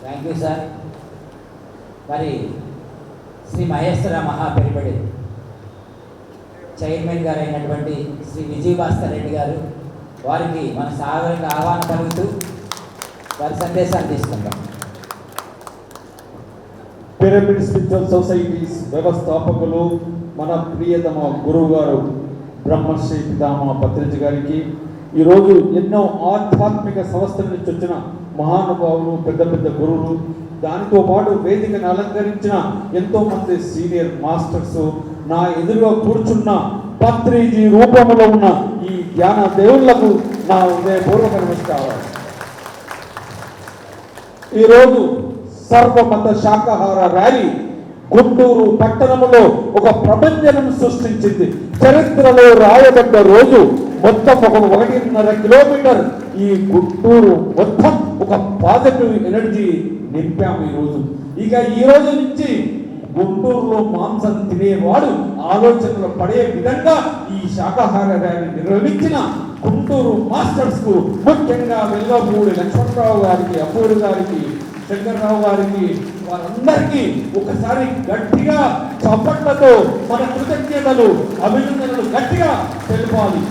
Thank you sir. మరి Shri Maheshwara మహాపెరిబడి chairman గారు అయినటువంటి శ్రీ విజయభాస్కర్ రెడ్డి గారు, వారికి మన సాగరికి ఆహ్వానం పలుకుతూ వారి సందేశాన్ని తీసుకుంటాం. పిరమిడ్ స్పిరిచువల్ సొసైటీస్ వ్యవస్థాపకులు మన ప్రియతమ గురువు గారు బ్రహ్మశ్రీ పితామహ పత్రిజీ గారికి, ఈరోజు ఎన్నో ఆధ్యాత్మిక సంస్థల నుంచి వచ్చిన మహానుభావులు, పెద్ద పెద్ద గురువులు, దానితో పాటు వేదికను అలంకరించిన ఎంతోమంది సీనియర్ మాస్టర్స్, నా ఎదురుగా కూర్చున్న పత్రిజీ రూపంలో ఉన్న ఈ ధ్యాన దేవుళ్లకు నా హృదయపూర్వక నమస్కారాలు. ఈరోజు సర్వమత శాకాహార ర్యాలీ గుంటూరు పట్టణంలో ఒక ప్రపంచం సృష్టించింది. చరిత్రలో రాయబడ్డ రోజు మొత్తం ఒక 1.5 కిలోమీటర్ ఈ గుంటూరు మొత్తం ఒక పాజిటివ్ ఎనర్జీ నింపాము ఈరోజు. ఇక ఈ రోజు నుంచి గుంటూరులో మాంసం తినేవాడు ఆలోచనలు పడే విధంగా ఈ శాకాహార ర్యాలీ నిర్వహించిన గుంటూరు మాస్టర్స్ కు, ముఖ్యంగా వెల్లపూడి లక్ష్మణరావు గారికి, అపూరు గారికి, శంకర్రావు గారికి, వారందరికీ ఒకసారి గట్టిగా చప్పట్లతో మన కృతజ్ఞతలు, అభినందనలు గట్టిగా తెలపాలి.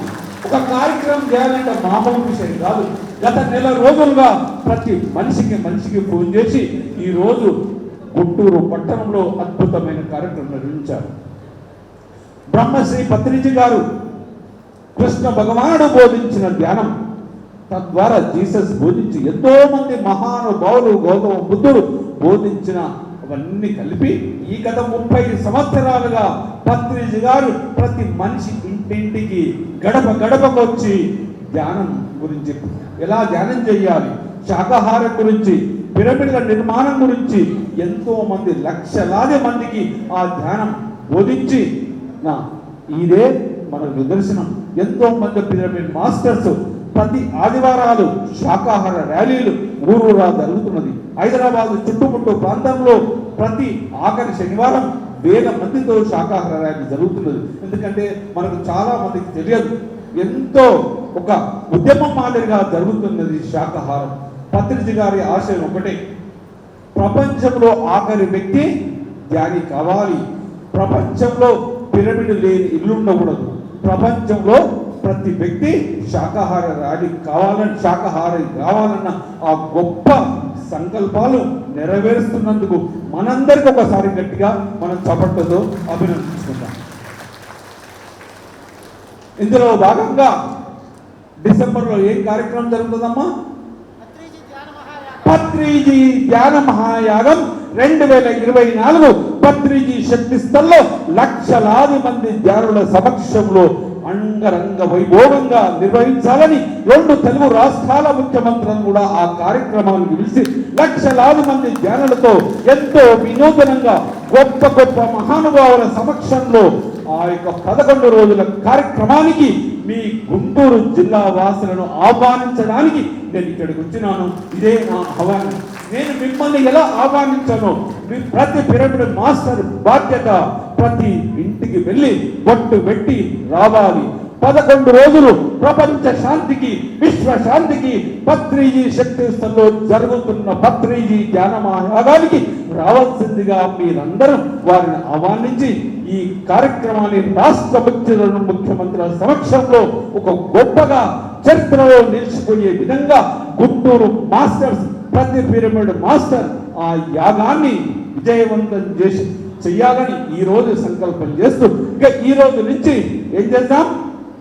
ఒక కార్యక్రమం చేయాలంటే మామూలు విషయం కాదు. గత నెల రోజులుగా ప్రతి మనిషికి ఫోన్ చేసి ఈరోజు గుంటూరు పట్టణంలో అద్భుతమైన కార్యక్రమం నిర్వహించారు. బ్రహ్మశ్రీ పత్రిజీ గారు కృష్ణ భగవానుడు బోధించిన ధ్యానం, తద్వారా జీసస్ బోధించి ఎంతో మంది మహానుభావులు, గౌతమ బుద్ధుడు బోధించిన అవన్నీ కలిపి ఈ గత 30 సంవత్సరాలుగా పత్రిజీ గారు ప్రతి మనిషి ఇంటింటికి గడపకు వచ్చి ధ్యానం గురించి, ఎలా ధ్యానం చేయాలి, శాకాహారం గురించి, పిరమిడ్ల నిర్మాణం గురించి ఎంతో మంది, లక్షలాది మందికి ఆ ధ్యానం బోధించి ఇదే మన నిదర్శనం. ఎంతో మంది పిరమిడ్ మాస్టర్స్ ప్రతి ఆదివారాలు శాకాహార ర్యాలీలు ఊరూరా జరుగుతున్నది. హైదరాబాద్ చుట్టుముట్టు ప్రాంతంలో ప్రతి ఆఖరి శనివారం 1000 మందితో శాకాహార ర్యాలీ జరుగుతున్నది. ఎందుకంటే మనకు చాలా మందికి తెలియదు, ఎంతో ఒక ఉద్యమం మాదిరిగా జరుగుతున్నది శాకాహారం. పత్రిజీ గారి ఆశయం ఒకటే, ప్రపంచంలో ఆఖరి వ్యక్తి ధ్యాని కావాలి. ప్రపంచంలో పిరమిడ్ లేని ఇల్లు ఉండకూడదు. ప్రపంచంలో ప్రతి వ్యక్తి శాకాహార ర్యాలీ శాకాహారి కావాలన్న ఆ గొప్ప సంకల్పాలు నెరవేరుస్తున్నందుకు మనందరికీ ఒకసారి గట్టిగా మనం చప్పట్లతో అభినందించుకుంటాం. ఇందులో భాగంగా డిసెంబర్లో ఏం కార్యక్రమం జరుగుతుందమ్మా? పత్రిజీ ధ్యాన మహాయాగం 2024 పత్రిజీ శక్తి స్థల్లో లక్షలాది మంది ధ్యానుల సమక్షంలో అంగరంగ వైభోగంగా నిర్వహించాలని 2 తెలుగు రాష్ట్రాల ముఖ్యమంత్రులను కూడా ఆ కార్యక్రమానికి పిలిచి లక్షలాది మంది ధ్యానులతో ఎంతో వినూతనంగా గొప్ప మహానుభావుల సమక్షంలో ఆ యొక్క 11 రోజుల కార్యక్రమానికి మీ గుంటూరు జిల్లా వాసులను ఆహ్వానించడానికి నేను ఇక్కడికి వచ్చినాను. ఇదే నా ఆహ్వానం. నేను మిమ్మల్ని ఎలా ఆహ్వానించానో ప్రతి పిరమిడ్ మాస్టర్ బాధ్యత ప్రతి ఇంటికి వెళ్ళి బొట్టు పెట్టి రావాలి. 11 రోజులు ప్రపంచ శాంతికి, విశ్వ శాంతికి పత్రిజీ శక్తి స్థల్లో జరుగుతున్న పత్రిజీ ధ్యాన మహాయాగానికి రావాల్సిందిగా మీరందరూ వారిని ఆహ్వానించి ఈ కార్యక్రమాన్ని రాష్ట్ర ముఖ్యమంత్రుల సమక్షంలో ఒక గొప్పగా చరిత్రలో నిలిచిపోయే విధంగా గుంటూరు మాస్టర్స్, ప్రతి పిరమిడ్ మాస్టర్ ఆ యాగాన్ని విజయవంతం చెయ్యాలని ఈ రోజు సంకల్పం చేస్తూ, ఇక ఈ రోజు నుంచి ఏం చేద్దాం?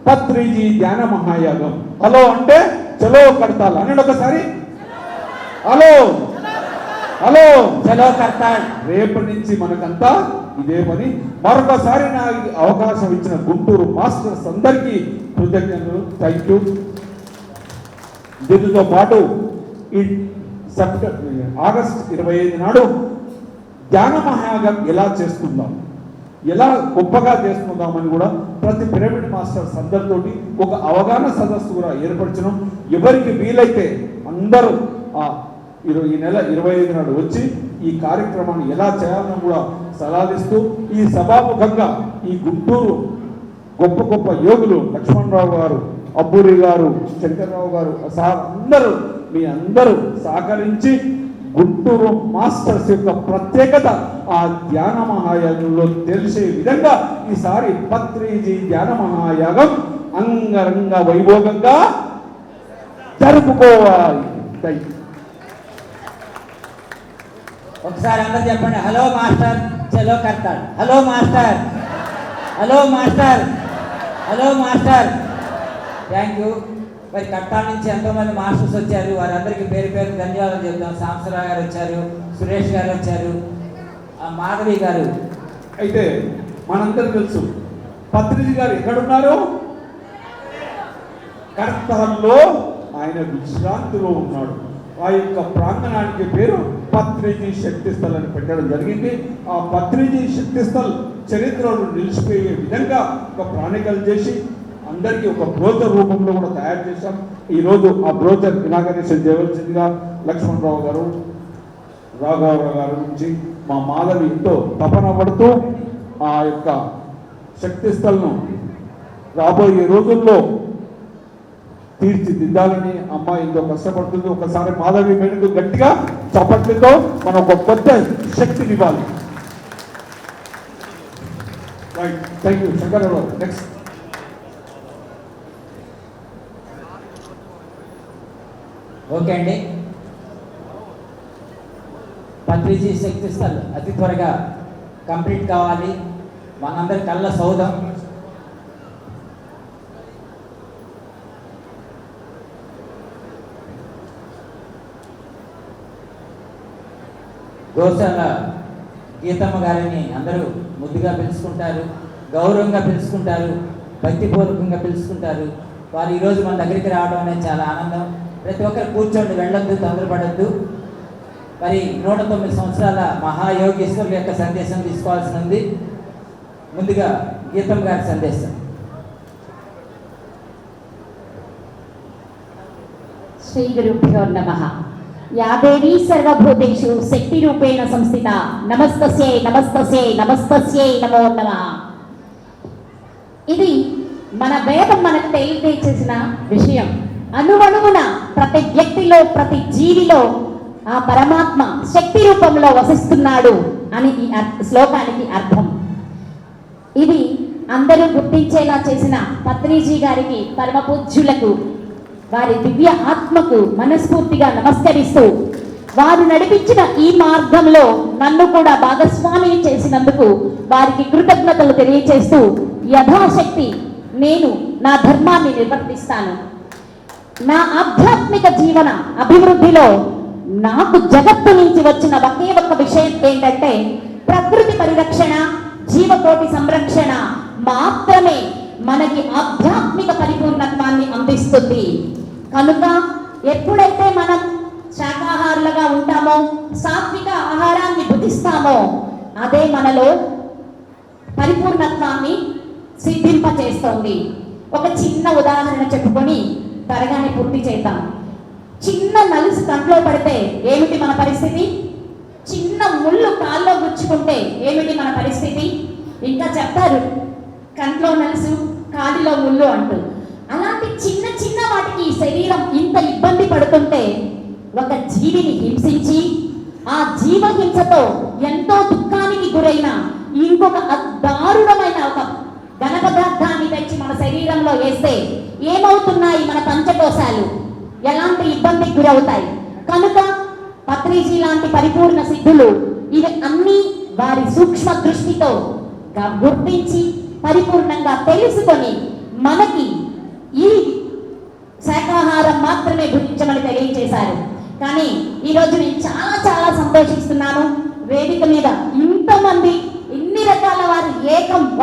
పత్రిజీ ధ్యాన మహాయాగం. హలో అంటే చలో కడతాల్ అనండి ఒకసారి. హలో హలో చలో కడతాల్. రేపటి నుంచి మనకంతా ఇదే పని. మరొకసారి నా అవకాశం ఇచ్చిన గుంటూరు మాస్టర్స్ అందరికీ కృతజ్ఞతలు. Thank you. దీనితో పాటు ఈ ఆగస్టు 25 నాడు ధ్యాన మహాయాగం ఎలా చేసుకుందాం, ఎలా గొప్పగా చేసుకుందామని కూడా ప్రతి పిరమిడ్ మాస్టర్స్ అందరితోటి ఒక అవగాహన సదస్సు కూడా ఏర్పరచడం. ఎవరికి వీలైతే అందరూ ఈ నెల 25 నాడు వచ్చి ఈ కార్యక్రమాన్ని ఎలా చేయాలని కూడా సలహాలిస్తూ, ఈ సభాముఖంగా ఈ గుంటూరు గొప్ప యోగులు లక్ష్మణరావు గారు, అబ్బూరి గారు, శంకర్రావు గారు సార్ అందరూ మీ అందరూ సహకరించి గుంటూరు మాస్టర్స్ యొక్క ప్రత్యేకత ఆ ధ్యాన మహాయాగంలో తెలిసే విధంగా ఈసారి పత్రిజీ ధ్యాన మహాయాగం అంగరంగ వైభోగంగా జరుపుకోవాలి. ఒకసారి అందరు చెప్పండి, హలో మాస్టర్ చలో కర్తాడు. Hello master, hello master, hello master. Thank you. మరి కట్టాల నుంచి ఎంతోమంది మాస్టర్స్ వచ్చారు, వారందరికీ పేరు పేరు ధన్యవాదాలు చెప్తాం. సాంబశివరావు గారు వచ్చారు, సురేష్ గారు వచ్చారు, మాధవి గారు. అయితే మనందరికి తెలుసు పత్రిజీ గారు ఎక్కడున్నారు? కర్తాల్లో ఆయన విశ్రాంతిలో ఉన్నాడు. ఆ యొక్క ప్రాంగణానికి పేరు పత్రిజీ శక్తి స్థల్ అని పెట్టడం జరిగింది. ఆ పత్రిజీ శక్తి స్థల్ చరిత్రను నిలిచిపోయే విధంగా ఒక ప్రణాళికలు చేసి అందరికీ ఒక బ్రోచర్ రూపంలో కూడా తయారు చేశాం. ఈరోజు ఆ బ్రోచర్ ఇనాగరేషన్ చేయవలసిందిగా లక్ష్మణరావు గారు, రాఘవరావు గారి నుంచి మా మాధవి ఎంతో తపన పడుతూ ఆ యొక్క శక్తి స్థల్ను రాబోయే రోజుల్లో తీర్చిదిద్దాలని అమ్మాయి ఎంతో కష్టపడుతుంది. ఒకసారి మాధవి మేడకు గట్టిగా చప్పట్లతో మనం ఒక కొత్త శక్తిని ఇవ్వాలి. Right, thank you Shankar Rao. Next okay అండి. పత్రిజీ శక్తి స్థల్ అతి త్వరగా కంప్లీట్ కావాలి. మనందరి కళ్ళ సౌధం. గోశాల గీతమ్మ గారిని అందరూ ముద్దుగా పిలుచుకుంటారు, గౌరవంగా పిలుచుకుంటారు, భక్తిపూర్వకంగా పిలుచుకుంటారు. వారు ఈరోజు మన దగ్గరికి రావడం అనేది చాలా ఆనందం. ప్రతి ఒక్కరు కూర్చోండి, వెళ్ళొద్దు, తొందరపడద్దు. మరి 109 సంవత్సరాల మహాయోగేశ్వరుల యొక్క సందేశం తీసుకోవాల్సి ఉంది. ముందుగా గీతమ్మ గారి సందేశం. శ్రీ గురుభ్యో నమః. యా దేవీ సర్వభూతేషు శక్తి రూపేణ సంస్థిత నమస్తస్యై నమస్తస్యై నమస్తస్యై నమో నమః. ఇది మన వేదం మనకు తెలియజేసిన విషయం. అణువణువున ప్రతి వ్యక్తిలో, ప్రతి జీవిలో ఆ పరమాత్మ శక్తి రూపంలో వసిస్తున్నాడు అని ఈ శ్లోకానికి అర్థం. ఇది అందరూ గుర్తించేలా చేసిన పత్రిజీ గారికి, పరమ పూజ్యులకు, వారి దివ్య ఆత్మకు మనస్ఫూర్తిగా నమస్కరిస్తూ, వారు నడిపించిన ఈ మార్గంలో నన్ను కూడా భాగస్వామిని చేసినందుకు వారికి కృతజ్ఞతలు తెలియచేస్తూ, యథాశక్తి నేను నా ధర్మాన్ని నిర్వర్తిస్తాను. నా ఆధ్యాత్మిక జీవన అభివృద్ధిలో నాకు జగత్తు నుంచి వచ్చిన ఒకే ఒక్క విషయం ఏంటంటే, ప్రకృతి పరిరక్షణ, జీవకోటి సంరక్షణ మాత్రమే మనకి ఆధ్యాత్మిక పరిపూర్ణత్వాన్ని అందిస్తుంది. కనుక ఎప్పుడైతే మనం శాకాహారులుగా ఉంటామో, సాత్విక ఆహారాన్ని భుజిస్తామో, అదే మనలో పరిపూర్ణత్వాన్ని సిద్ధింపచేస్తుంది. ఒక చిన్న ఉదాహరణ చెప్పుకొని త్వరగానే పూర్తి చేద్దాం. చిన్న నలుసు కంట్లో పడితే ఏమిటి మన పరిస్థితి? చిన్న ముళ్ళు కాల్లో గుచ్చుకుంటే ఏమిటి మన పరిస్థితి? ఇంకా చెప్తారు కంట్లో నలుసు కాలిలో ముళ్ళు అంటూ. అలాంటి చిన్న చిన్న వాటికి శరీరం ఇంత ఇబ్బంది పడుతుంటే, ఒక జీవిని హింసించి ఆ జీవహింసతో ఎంతో దుఃఖానికి గురైన ఇంకొక దారుణమైన ఒక ఘన పదార్థాన్ని తెచ్చి మన శరీరంలో వేస్తే ఏమవుతున్నాయి మన పంచకోశాలు? ఎలాంటి ఇబ్బందికి గురవుతాయి? కనుక పత్రిజీ లాంటి పరిపూర్ణ సిద్ధులు ఇవి అన్నీ వారి సూక్ష్మ దృష్టితో గుర్తించి పరిపూర్ణంగా తెలుసుకొని మనకి ఈ శాకాహారం మాత్రమే భుజించమని తెలియజేశారు. కానీ ఈరోజు నేను చాలా చాలా సంతోషిస్తున్నాను. వేదిక మీద ఇంతమంది ఇన్ని రకాల వారు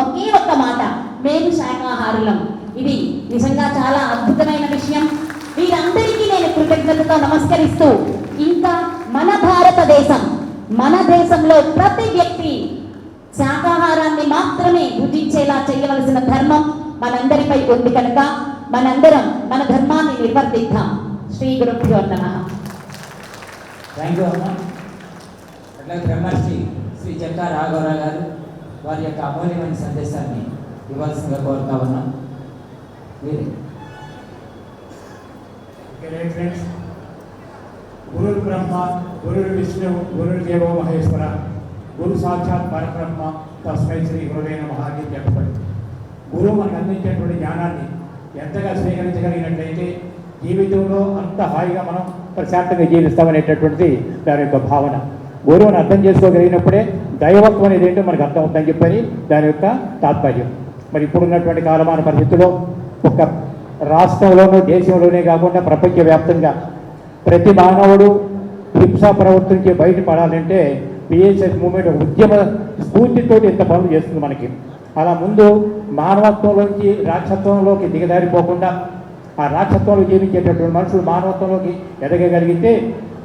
ఒకే ఒక్క మాట, మేము శాకాహారులం. ఇది నిజంగా చాలా అద్భుతమైన విషయం. వీరందరికీ నేను కృతజ్ఞతతో నమస్కరిస్తూ, ఇంకా మన దేశంలో ప్రతి వ్యక్తి శాకాహారాన్ని మాత్రమే భుజించేలా చేయవలసిన ధర్మం మనందరిపై ఉంది. కనుక మనందరం మన ధర్మాన్ని నిర్వర్తిద్దాం. శ్రీ గురుభ్యో నమః. థ్యాంక్ యూ అమ్మ. అట్లాగే బ్రహ్మర్షి శ్రీ జక్కా రాఘవరావు గారు వారి యొక్క అమూల్యమైన సందేశాన్ని ఇవ్వాల్సిందిగా కోరుతా ఉన్నాం. ఫ్రెండ్స్, గురుర్ బ్రహ్మ గురుర్ విష్ణు గురుర్దేవో మహేశ్వర గురు సాక్షాత్ పరబ్రహ్మ తస్మై శ్రీ గురువే నమః అని చెప్పబడి గురువు మనకు అందించేటువంటి జ్ఞానాన్ని ఎంతగా స్వీకరించగలిగినట్లయితే జీవితంలో అంత హాయిగా మనం ప్రశాంతంగా జీవిస్తామనేటటువంటిది దాని యొక్క భావన. గురువుని అర్థం చేసుకోగలిగినప్పుడే దైవత్వం అనేది ఏంటో మనకు అర్థం అవుతుందని చెప్పని దాని యొక్క తాత్పర్యం. మరి ఇప్పుడున్నటువంటి కాలమాన పరిస్థితుల్లో ఒక రాష్ట్రంలోనూ దేశంలోనే కాకుండా ప్రపంచవ్యాప్తంగా ప్రతి మానవుడు హింసా ప్రవర్తించి బయటపడాలంటే పిఎస్ఎస్ మూవ్మెంట్ ఒక ఉద్యమ స్ఫూర్తితో ఇంత పనులు చేస్తుంది మనకి. అలా ముందు మానవత్వంలోంచి రాక్షసత్వంలోకి దిగదారిపోకుండా ఆ రాక్షసత్వంలో జీవించేటటువంటి మనుషులు మానవత్వంలోకి ఎదగగలిగితే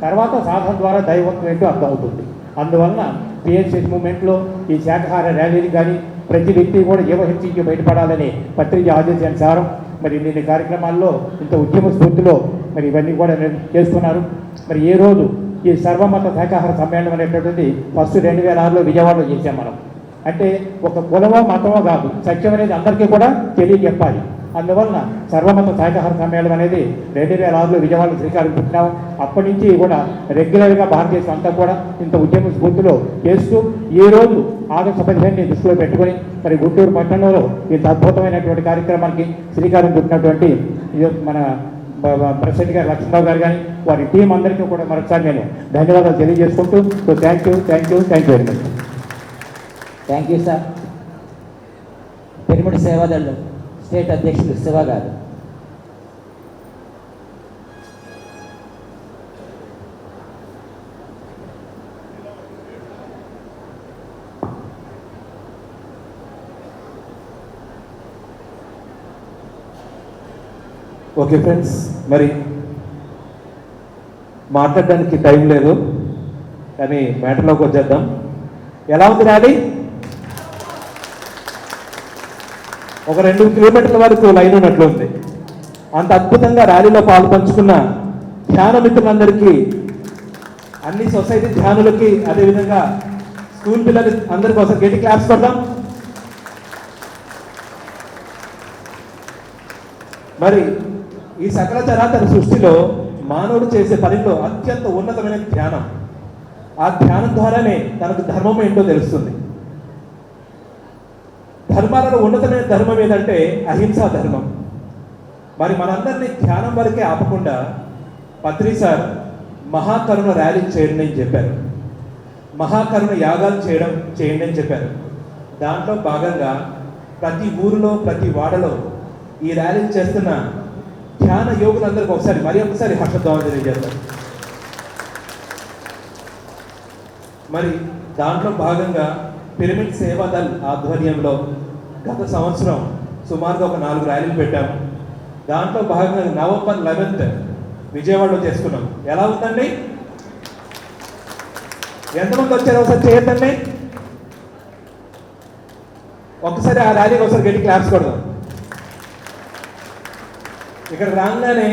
తర్వాత సాధన ద్వారా దైవత్వం ఏంటో అర్థమవుతుంది. అందువలన పిఎస్ఎస్ మూవ్మెంట్లో ఈ శాకాహార ర్యాలీలు కానీ ప్రతి వ్యక్తి కూడా జీవహింసించి బయటపడాలని పత్రిక ఆదేశానుసారం మరి ఇన్ని కార్యక్రమాల్లో ఇంత ఉద్యమ స్ఫూర్తిలో మరి ఇవన్నీ కూడా చేస్తున్నారు. మరి ఏ రోజు ఈ సర్వమత శాకాహార సమ్మేళనం అనేటటువంటిది ఫస్ట్ 2006లో విజయవాడలో చేసాం మనం. అంటే ఒక కులమో మతమో కాదు, సత్యం అనేది అందరికీ కూడా తెలియజెప్పాలి. అందువలన సర్వమత శాకాహార సమ్మేళనం అనేది 2006లో విజయవాడలో శ్రీకారం చుట్టాం. అప్పటి నుంచి కూడా రెగ్యులర్గా భారతదేశం అంతా కూడా ఇంత ఉద్యమ స్ఫూర్తిలో చేస్తూ ఈ రోజు ఆగస్టు 15ని దృష్టిలో పెట్టుకొని మరి గుంటూరు పట్టణంలో ఇంత అద్భుతమైనటువంటి కార్యక్రమానికి శ్రీకారం చుట్టినటువంటి మన ప్రెసిడెంట్ గారు లక్ష్మణరావు గారు కానీ వారి టీం అందరికీ కూడా మరొకసారి నేను ధన్యవాదాలు తెలియజేసుకుంటూ thank you very much. Thank you sir. Pyramid సేవాదళ్ళు స్టేట్ అధ్యక్షులు శివ గారు. ఓకే ఫ్రెండ్స్, మరి మాట్లాడడానికి టైం లేదు కానీ మ్యాటర్లోకి వచ్చేద్దాం. ఎలా ఉంది ర్యాలీ? ఒక 2 కిలోమీటర్ల వరకు లైన్ ఉన్నట్లు ఉంది. అంత అద్భుతంగా ర్యాలీలో పాలు పంచుకున్న ధ్యాన మిత్రులందరికీ, అన్ని సొసైటీ ధ్యానులకి, అదేవిధంగా స్కూల్ పిల్లలు అందరికీ ఒకసారి గట్టి క్లాప్స్ కొడదాం. మరి ఈ సకల చరాచర సృష్టిలో మానవుడు చేసే పనిలో అత్యంత ఉన్నతమైన ధ్యానం. ఆ ధ్యానం ద్వారానే తనకు ధర్మం ఏంటో తెలుస్తుంది. ధర్మాలలో ఉన్నతమైన ధర్మం ఏదంటే అహింసా ధర్మం. మరి మనందరినీ ధ్యానం వరకే ఆపకుండా పత్రి సార్ మహాకరుణ ర్యాలీ చేయండి అని చెప్పారు. మహాకరుణ యాగాలు చేయండి అని చెప్పారు. దాంట్లో భాగంగా ప్రతి ఊరిలో ప్రతి వాడలో ఈ ర్యాలీ చేస్తున్న ధ్యాన యోగులందరికీ ఒకసారి హర్షధ్వానం తెలియజేస్తారు. మరి దాంట్లో భాగంగా పిరమిడ్ సేవాదల్ ఆధ్వర్యంలో గత సంవత్సరం సుమారుగా ఒక 4 ర్యాలీలు పెట్టాము. దాంట్లో భాగంగా నవంబర్ 11th విజయవాడలో చేసుకున్నాం. ఎలా ఉందండి? ఎంతమంది వచ్చారో ఒకసారి చేయొద్దండి. ఒకసారి ఆ ర్యాలీకి ఒకసారి గట్టి క్లాప్స్ కొడదాం. ఇక్కడ రాగానే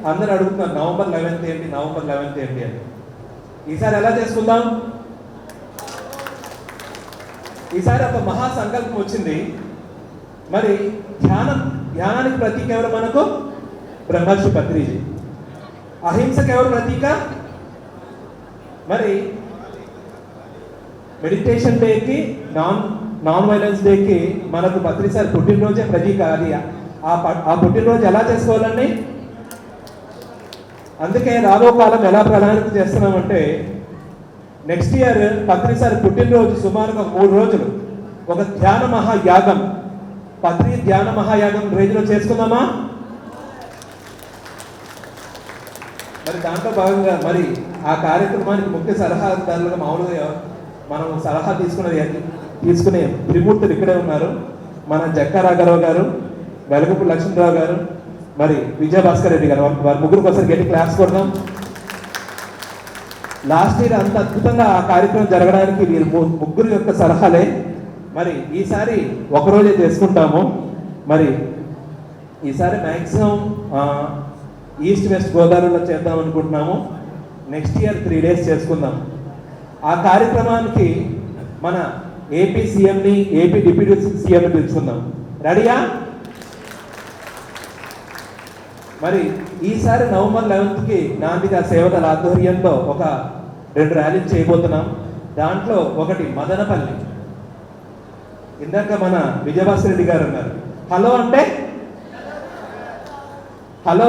అందరూ అడుగుతున్నారు నవంబర్ 11th ఏంటి అని. ఈసారి ఎలా చేసుకుందాం? ఈసారి ఒక మహా సంకల్పం వచ్చింది. మరి ధ్యానానికి ప్రతీక ఎవరు మనకు? బ్రహ్మర్షి పత్రిజీ. అహింసకు ఎవరు ప్రతీక? మరి మెడిటేషన్ డేకి నాన్ వైలెన్స్ డేకి మనకు పత్రి సార్ పుట్టినరోజే ప్రతీక. అది ఆ పుట్టినరోజు ఎలా చేసుకోవాలండి? అందుకే రాబో కాలం ఎలా ప్రణాళిక చేస్తున్నామంటే నెక్స్ట్ ఇయర్ పత్రి సార్ పుట్టినరోజు సుమారుగా 3 రోజులు ఒక ధ్యాన మహాయాగం, పత్రి ధ్యాన మహాయాగం రేంజ్లో చేసుకుందామా? మరి దాంట్లో భాగంగా మరి ఆ కార్యక్రమానికి ముఖ్య సలహాదారులుగా మామూలుగా మనం సలహా తీసుకునే త్రిమూర్తులు ఇక్కడే ఉన్నారు. మన జక్కా రాఘరావు గారు, వెలగపు లక్ష్మణరావు గారు, మరి విజయభాస్కర్ రెడ్డి గారు. వారి ముగ్గురికి ఒకసారి గట్టి క్లాప్స్ కొడదాం. లాస్ట్ ఇయర్ అంత అద్భుతంగా ఆ కార్యక్రమం జరగడానికి వీరు ముగ్గురు యొక్క సలహాలే. మరి ఈసారి ఒకరోజే చేసుకుంటాము. మరి ఈసారి మ్యాక్సిమం ఈస్ట్ వెస్ట్ గోదావరిలో చేద్దాం అనుకుంటున్నాము. నెక్స్ట్ ఇయర్ 3 days చేసుకుందాం. ఆ కార్యక్రమానికి మన ఏపీ సీఎంని, ఏపీ డిప్యూటీ సీఎంని పిలుచుకుందాం. రెడీయా? మరి ఈసారి నవంబర్ 11కి నాందిగా సేవకుల ఆధ్వర్యంలో ఒక 2 ర్యాలీలు చేయబోతున్నాం. దాంట్లో ఒకటి మదనపల్లి. ఇందాక మన విజయభాస్కర్ రెడ్డి గారు అన్నారు, హలో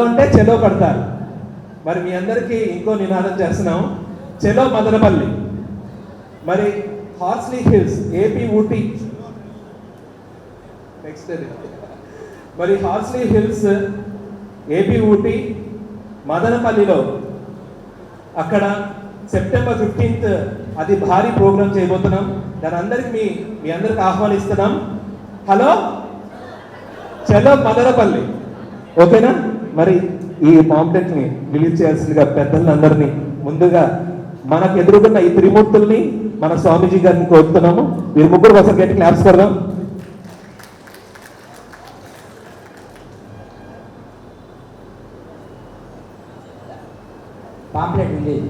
అంటే చెలో పడతారు. మరి మీ అందరికీ ఇంకో నినాదం చేస్తున్నాం, చెలో మదనపల్లి. మరి Horsley hills AP Ooty next మరి హార్స్లీ హిల్స్ ఏపీ ఊటీ మదనపల్లిలో అక్కడ సెప్టెంబర్ 15th అది భారీ ప్రోగ్రామ్ చేయబోతున్నాం. దాని అందరికి మీ అందరికి ఆహ్వానిస్తున్నాం. హలో చలో మదనపల్లి, ఓకేనా? మరి ఈ పాంప్లెట్ ని రిలీజ్ చేయాల్సిందిగా పెద్దలందరినీ ముందుగా మనకు ఎదుర్కొన్న ఈ త్రిమూర్తుల్ని మన స్వామీజీ గారిని కోరుతున్నాము. వీరు ముగ్గురు ఒకసారి గట్టి క్లాప్స్ కొడదాం. Pamphlet release.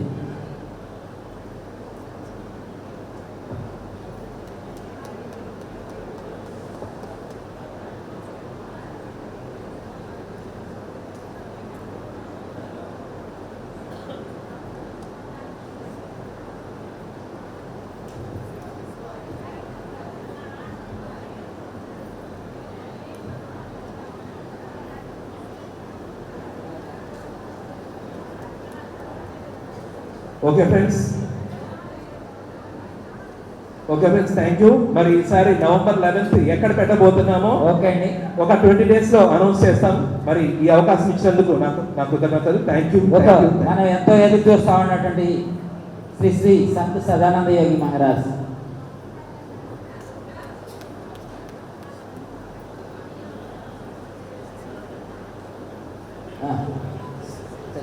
Okay friends, thank you. మరి ఈసారి నవంబర్ 11th ఎక్కడ పెట్టబోతున్నామో ఓకే అండి, ఒక 20 days లో అనౌన్స్ చేస్తాం. మరి ఈ అవకాశం ఇచ్చినందుకు నాకు కృతజ్ఞతలు. Thank you. మనం ఎంతో ఎదురు చూస్తా ఉన్నటువంటి శ్రీ శ్రీ సంత్ సదానంద యోగి మహారాజ్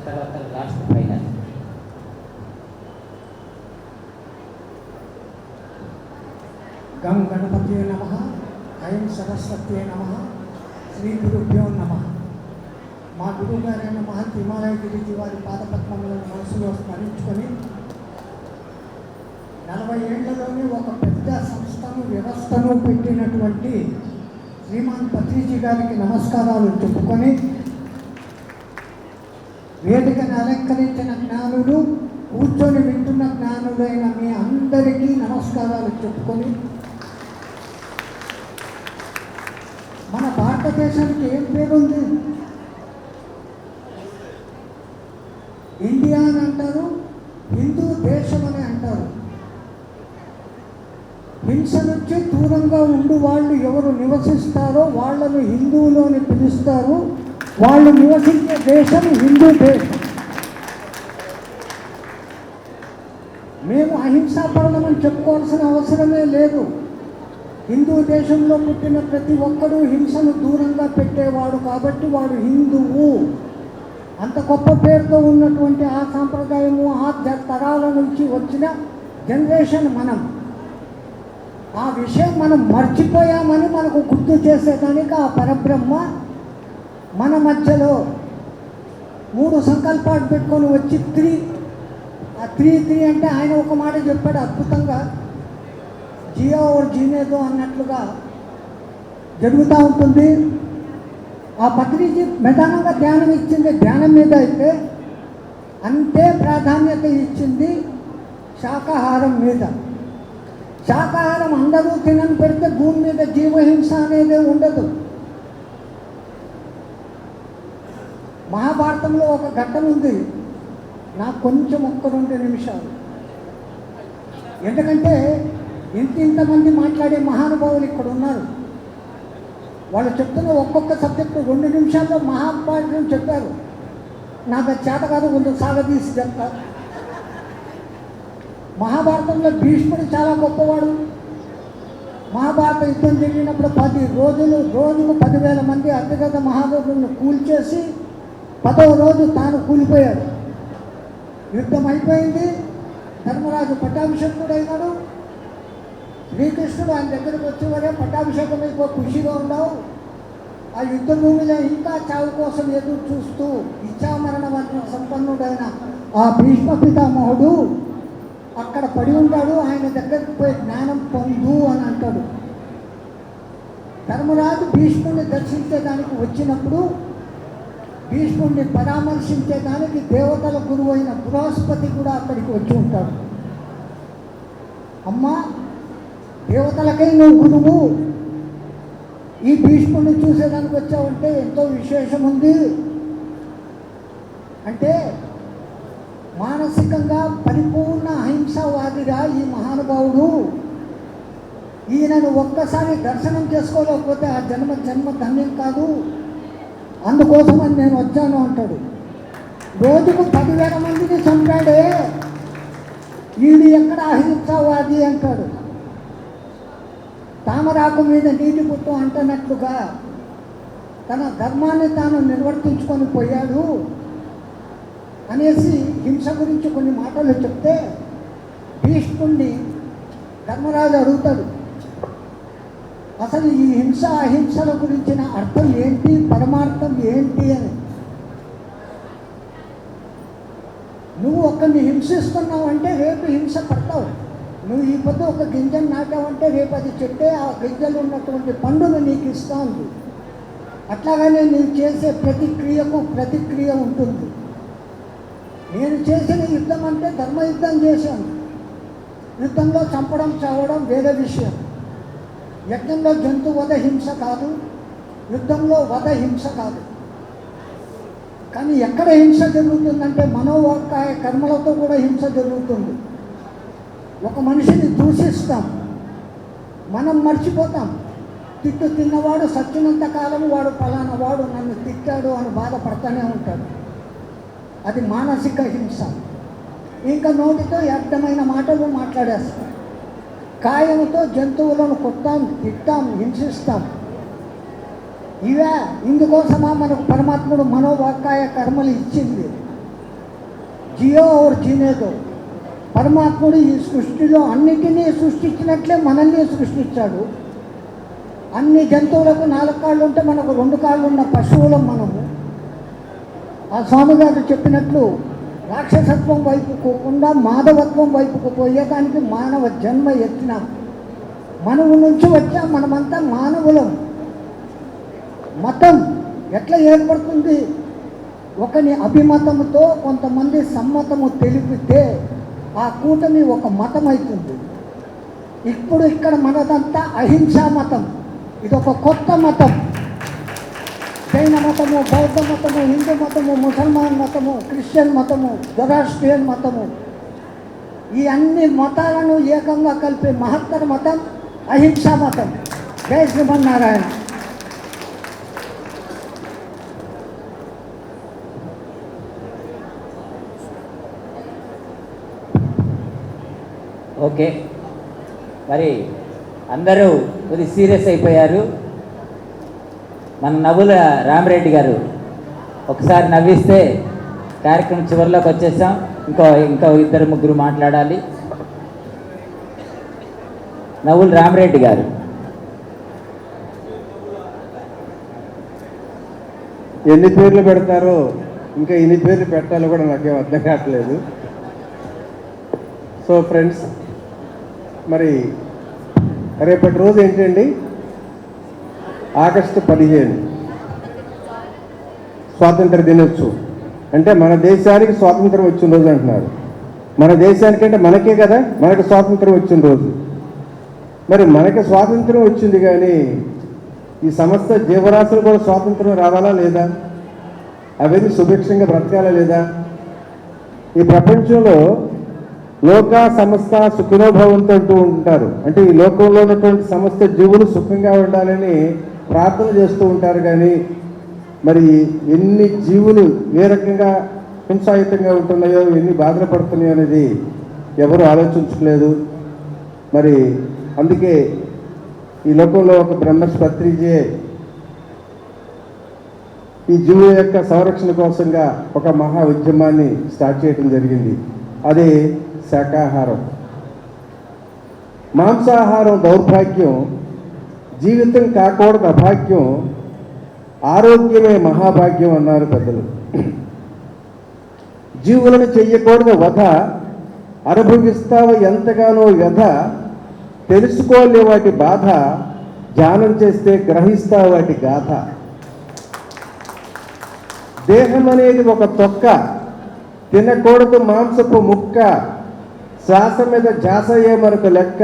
తర్వాత లాస్ట్ పైన గం గణపతే నమః, ఐం సరస్వతే నమః, శ్రీ గురుభ్యో నమః. మా గురువు గారైన మహంత్ హిమాలయ గిరిజీ వారి పాదపద్మములను మనసులో స్మరించుకొని 40 ఏళ్లలోనే ఒక పెద్ద సంస్థను వ్యవస్థను పెట్టినటువంటి శ్రీమాన్ పత్రిజీ గారికి నమస్కారాలు చెప్పుకొని, వేదికను అలంకరించిన జ్ఞానులు, కూర్చొని వింటున్న జ్ఞానులైన మీ అందరికీ నమస్కారాలు చెప్పుకొని, మన భారతదేశానికి ఏం పేరుంది? ఇండియా అని అంటారు, హిందూ దేశం అని అంటారు. హింస నుంచి దూరంగా ఉండి వాళ్ళు ఎవరు నివసిస్తారో వాళ్ళను హిందువులు అని పిలుస్తారు. వాళ్ళు నివసించే దేశం హిందూ దేశం. మేము అహింసాపరులం అని చెప్పుకోవాల్సిన అవసరమే లేదు. హిందూ దేశంలో పుట్టిన ప్రతి ఒక్కరూ హింసను దూరంగా పెట్టేవాడు కాబట్టి వాడు హిందువు. అంత గొప్ప పేరుతో ఉన్నటువంటి ఆ సాంప్రదాయము ఆ తరాల నుంచి వచ్చిన జనరేషన్ మనం. ఆ విషయం మనం మర్చిపోయామని మనకు గుర్తు చేసేదానికి ఆ పరబ్రహ్మ మన మధ్యలో 3 సంకల్పాలు పెట్టుకొని వచ్చి 3 అంటే ఆయన ఒక మాట చెప్పాడు అద్భుతంగా, జియో ఓర్ జీనేదో అన్నట్లుగా జరుగుతూ ఉంటుంది. ఆ పత్రిజీ ప్రధానంగా ధ్యానం ఇచ్చింది ధ్యానం మీద అయితే, అంతే ప్రాధాన్యత ఇచ్చింది శాకాహారం మీద. శాకాహారం అందరూ తినని పెడితే భూమి మీద జీవహింస అనేది ఉండదు. మహాభారతంలో ఒక ఘట్టం ఉంది, నాకు కొంచెం ఒక్క 2 నిమిషాలు. ఎందుకంటే ఇంతమంది మాట్లాడే మహానుభావులు ఇక్కడ ఉన్నారు. వాళ్ళు చెప్తున్న ఒక్కొక్క సబ్జెక్టు 2 నిమిషాల్లో మహాభారతం చెప్పారు. నాకు అది చేత కాదు, కొంచెం సాగదీసి చెప్తా. మహాభారతంలో భీష్ముడు చాలా గొప్పవాడు. మహాభారత యుద్ధం జరిగినప్పుడు 10 రోజుకు 10,000 మంది అతిగత మహారాజులను కూల్చేసి 10వ రోజు తాను కూలిపోయాడు. యుద్ధం అయిపోయింది, ధర్మరాజు పట్టాభిషేకుడైనాడు. శ్రీకృష్ణుడు ఆయన దగ్గరకు వచ్చేవరే పట్టాభిషేకం అయిపో ఖుషిగా ఉన్నావు. ఆ యుద్ధ భూమిలో ఇంకా చావు కోసం ఎదురు చూస్తూ ఇచ్చామరణ వంటి సంపన్నుడైన ఆ భీష్మ పితామహుడు అక్కడ పడి ఉంటాడు. ఆయన దగ్గరికి పోయి జ్ఞానం పొందు అని అంటాడు. ధర్మరాజు భీష్ముడిని దర్శించేదానికి వచ్చినప్పుడు భీష్ముడిని పరామర్శించేదానికి దేవతల గురువు అయిన బృహస్పతి కూడా అక్కడికి వచ్చి ఉంటాడు. అమ్మా, దేవతలకై నువ్వు గురువు, ఈ భీష్ముడిని చూసేదానికి వచ్చావంటే ఎంతో విశేషం ఉంది. అంటే మానసికంగా పరిపూర్ణ అహింసావాదిగా ఈ మహానుభావుడు. ఈయనను ఒక్కసారి దర్శనం చేసుకోలేకపోతే ఆ జన్మ ధన్యం కాదు, అందుకోసమని నేను వచ్చాను అంటాడు. రోజుకు 10,000 మందిని చంపాడే, వీడు ఎక్కడ అహింసావాది అంటాడు. తామరాకు మీద నీటి పుట్టు అంటున్నట్లుగా తన ధర్మాన్ని తాను నిర్వర్తించుకొని పోయాడు అనేసి హింస గురించి కొన్ని మాటలు చెప్తే భీష్ముడిని ధర్మరాజు అడుగుతాడు, అసలు ఈ హింస అహింసల గురించిన అర్థం ఏంటి, పరమార్థం ఏంటి అని. నువ్వు ఒకరిని హింసిస్తున్నావు అంటే రేపు హింస పడతావు. నువ్వు ఈ పొద్దు ఒక గింజను నాటావంటే రేపు అది చెట్టే ఆ గింజలు ఉన్నటువంటి పండును నీకు ఇస్తూ ఉంది. అట్లాగనే నేను చేసే ప్రతిక్రియకు ప్రతిక్రియ ఉంటుంది. నేను చేసిన యుద్ధం అంటే ధర్మయుద్ధం చేశాను. యుద్ధంలో చంపడం చావడం వేరే విషయం. యజ్ఞంలో జంతు వధ హింస కాదు, యుద్ధంలో వధ హింస కాదు. కానీ ఎక్కడ హింస జరుగుతుందంటే మనోవాక్కాయ కర్మలతో కూడా హింస జరుగుతుంది. ఒక మనిషిని దూషిస్తాం, మనం మర్చిపోతాం. తిట్టు తిన్నవాడు సచ్చినంత కాలం వాడు ఫలానా వాడు నన్ను తిట్టాడు అని బాధపడతానే ఉంటాడు. అది మానసిక హింస. ఇంకా నోటితో వ్యర్థమైన మాటలు మాట్లాడేస్తాం. కాయంతో జంతువులను కొట్టాం, తిట్టాం, హింసిస్తాం. ఇవే ఇందుకోసమా మనకు పరమాత్ముడు మనోవాక్కాయ కర్మలు ఇచ్చింది. జియో और जीने दो. పరమాత్ముడు ఈ సృష్టిలో అన్నిటినీ సృష్టించినట్లే మనల్ని సృష్టించాడు. అన్ని జంతువులకు 4 కాళ్ళు ఉంటే మనకు 2 కాళ్ళు ఉన్న పశువులం మనము. ఆ స్వామి గారు చెప్పినట్లు రాక్షసత్వం వైపు పోకుండా మాధవత్వం వైపుకు పోయేదానికి మానవ జన్మ ఎత్తినాం. మనవు నుంచి వచ్చాం, మనమంతా మానవులం. మతం ఎట్లా ఏర్పడుతుంది? ఒకని అభిమతముతో కొంతమంది సమ్మతము తెలిపితే ఆ కూటమి ఒక మతం అవుతుంది. ఇప్పుడు ఇక్కడ మనదంతా అహింసా మతం. ఇది ఒక కొత్త మతం. జైన మతము, బౌద్ధ మతము, హిందూ మతము, ముసల్మాన్ మతము, క్రిస్టియన్ మతము, జొరాస్ట్రియన్ మతము, ఈ అన్ని మతాలను ఏకంగా కలిపే మహత్తర మతం అహింసా మతం. జై శ్రీమన్నారాయణ. ఓకే, మరి అందరూ కొద్ది సీరియస్ అయిపోయారు. మన నవ్వుల రామరెడ్డి గారు ఒకసారి నవ్విస్తే కార్యక్రమం చివరిలోకి వచ్చేసాం. ఇంకో 2-3 మాట్లాడాలి. నవ్వుల రామరెడ్డి గారు. ఎన్ని పేర్లు పెడతారో, ఇంకా ఎన్ని పేర్లు పెట్టాలో కూడా నాకేం అర్థం కావట్లేదు. సో ఫ్రెండ్స్, మరి రేపటి రోజు ఏంటండి? ఆగస్టు 15 స్వాతంత్ర దినోత్సవం. అంటే మన దేశానికి స్వాతంత్రం వచ్చిన రోజు అంటున్నారు. మన దేశానికంటే మనకే కదా మనకు స్వాతంత్రం వచ్చిన రోజు. మరి మనకి స్వాతంత్రం వచ్చింది, కానీ ఈ సమస్త జీవరాశులు కూడా స్వాతంత్రం రావాలా లేదా? అవన్నీ సుభిక్షంగా బ్రతకాలా లేదా? ఈ ప్రపంచంలో లోక సమస్త సుఖినోభవంతో అంటూ ఉంటారు. అంటే ఈ లోకంలో ఉన్నటువంటి సమస్త జీవులు సుఖంగా ఉండాలని ప్రార్థన చేస్తూ ఉంటారు. కానీ మరి ఎన్ని జీవులు ఏ రకంగా హింసాయుతంగా ఉంటున్నాయో, ఎన్ని బాధలు పడుతున్నాయో అనేది ఎవరు ఆలోచించట్లేదు. మరి అందుకే ఈ లోకంలో ఒక బ్రహ్మర్షి పత్రిజీ ఈ జీవుల యొక్క సంరక్షణ కోసంగా ఒక మహా ఉద్యమాన్ని స్టార్ట్ చేయడం జరిగింది. అదే శాకాహారం. మాంసాహారం దౌర్భాగ్యం, జీవితం కాకూడదు అభాగ్యం, ఆరోగ్యమే మహాభాగ్యం అన్నారు పెద్దలు. జీవులను చెయ్యకూడదు వధ, అనుభవిస్తావు ఎంతగానో వ్యధ, తెలుసుకోలే వాటి బాధ, ధ్యానం చేస్తే గ్రహిస్తావు వాటి గాథ. దేహం అనేది ఒక తొక్క, తినకూడదు మాంసపు ముక్క, శ్వాస మీద ధ్యాసయ్యే మరొక లెక్క,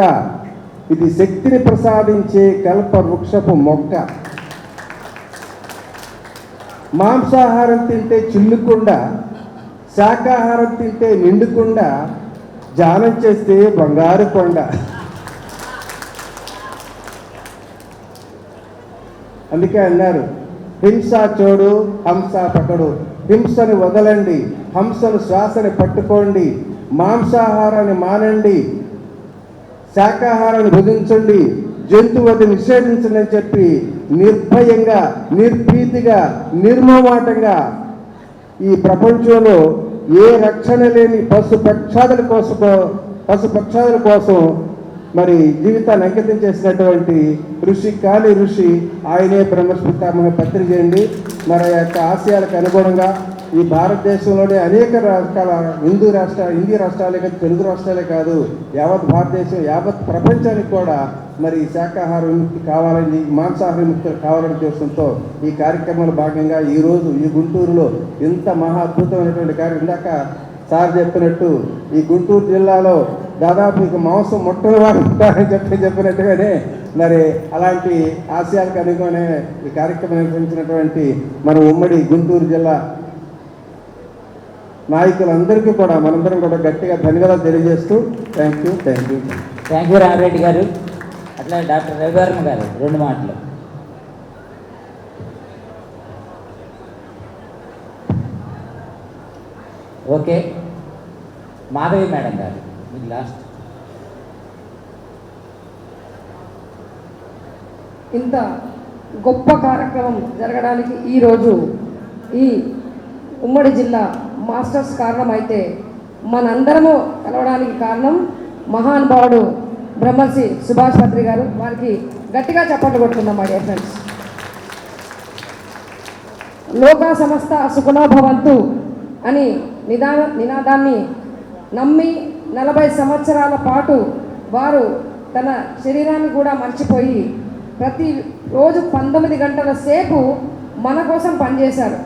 ఇది శక్తిని ప్రసాదించే కల్ప వృక్షపు మొక్క. మాంసాహారం తింటే చిల్లుకుండా, శాకాహారం తింటే నిండుకుండా, ధ్యానం చేస్తే బంగారు కొండ. అందుకే అన్నారు, హింస చోడు హంస పకడు. హింసను వదలండి, హంసను శ్వాసని పట్టుకోండి, మాంసాహారాన్ని మానండి, శాకాహారాన్ని భుజించండి, జంతువది నిషేధించండి అని చెప్పి నిర్భయంగా, నిర్భీతిగా, నిర్మమాటంగా ఈ ప్రపంచంలో ఏ రక్షణ లేని పశుపక్షాదుల కోసం మరి జీవితాన్ని అంకితం చేసినటువంటి ఋషి కాళీ ఋషి, ఆయనే బ్రహ్మస్పితామహ పత్రిజయండి. మరి ఆ యొక్క ఆశయాలకు అనుగుణంగా ఈ భారతదేశంలోనే అనేక రకాల హిందీ రాష్ట్రాలే కాదు, తెలుగు రాష్ట్రాలే కాదు, యావత్ భారతదేశం, యావత్ ప్రపంచానికి కూడా మరి శాకాహార విముక్తి కావాలని, మాంసాహార విముక్తి కావాలని ఉద్దేశంతో ఈ కార్యక్రమంలో భాగంగా ఈరోజు ఈ గుంటూరులో ఇంత మహా అద్భుతమైనటువంటి కార్యక్రమం. ఇందాక సార్ చెప్పినట్టు ఈ గుంటూరు జిల్లాలో దాదాపు ఇక మాంసం మొట్టని వారు ఉంటారని చెప్పినట్టుగానే మరి అలాంటి ఆశయాలకు అనుగుణంగా ఈ కార్యక్రమం నిర్వహించినటువంటి మన ఉమ్మడి గుంటూరు జిల్లా నాయకులందరికీ కూడా మనందరం కూడా గట్టిగా ధన్యవాదాలు తెలియజేస్తూ thank you. Thank you Ramireddy గారు. అట్లా డాక్టర్ రవివర్మ గారు 2 మాటలు. ఓకే, మాధవి మేడం గారు మీకు లాస్ట్. ఇంత గొప్ప కార్యక్రమం జరగడానికి ఈరోజు ఈ ఉమ్మడి జిల్లా మాస్టర్స్ కారణమైతే మనందరము కలవడానికి కారణం మహానుభావుడు బ్రహ్మర్షి సుభాష్ పత్రి గారు. వారికి గట్టిగా చప్పట్లు కొట్టుకుందాం మా డియర్ ఫ్రెండ్స్. లోకా సమస్త సుఖనో భవంతు అని నినాదాన్ని నమ్మి 40 సంవత్సరాల పాటు వారు తన శరీరాన్ని కూడా మర్చిపోయి ప్రతిరోజు 19 గంటల సేపు మన కోసం పనిచేశారు.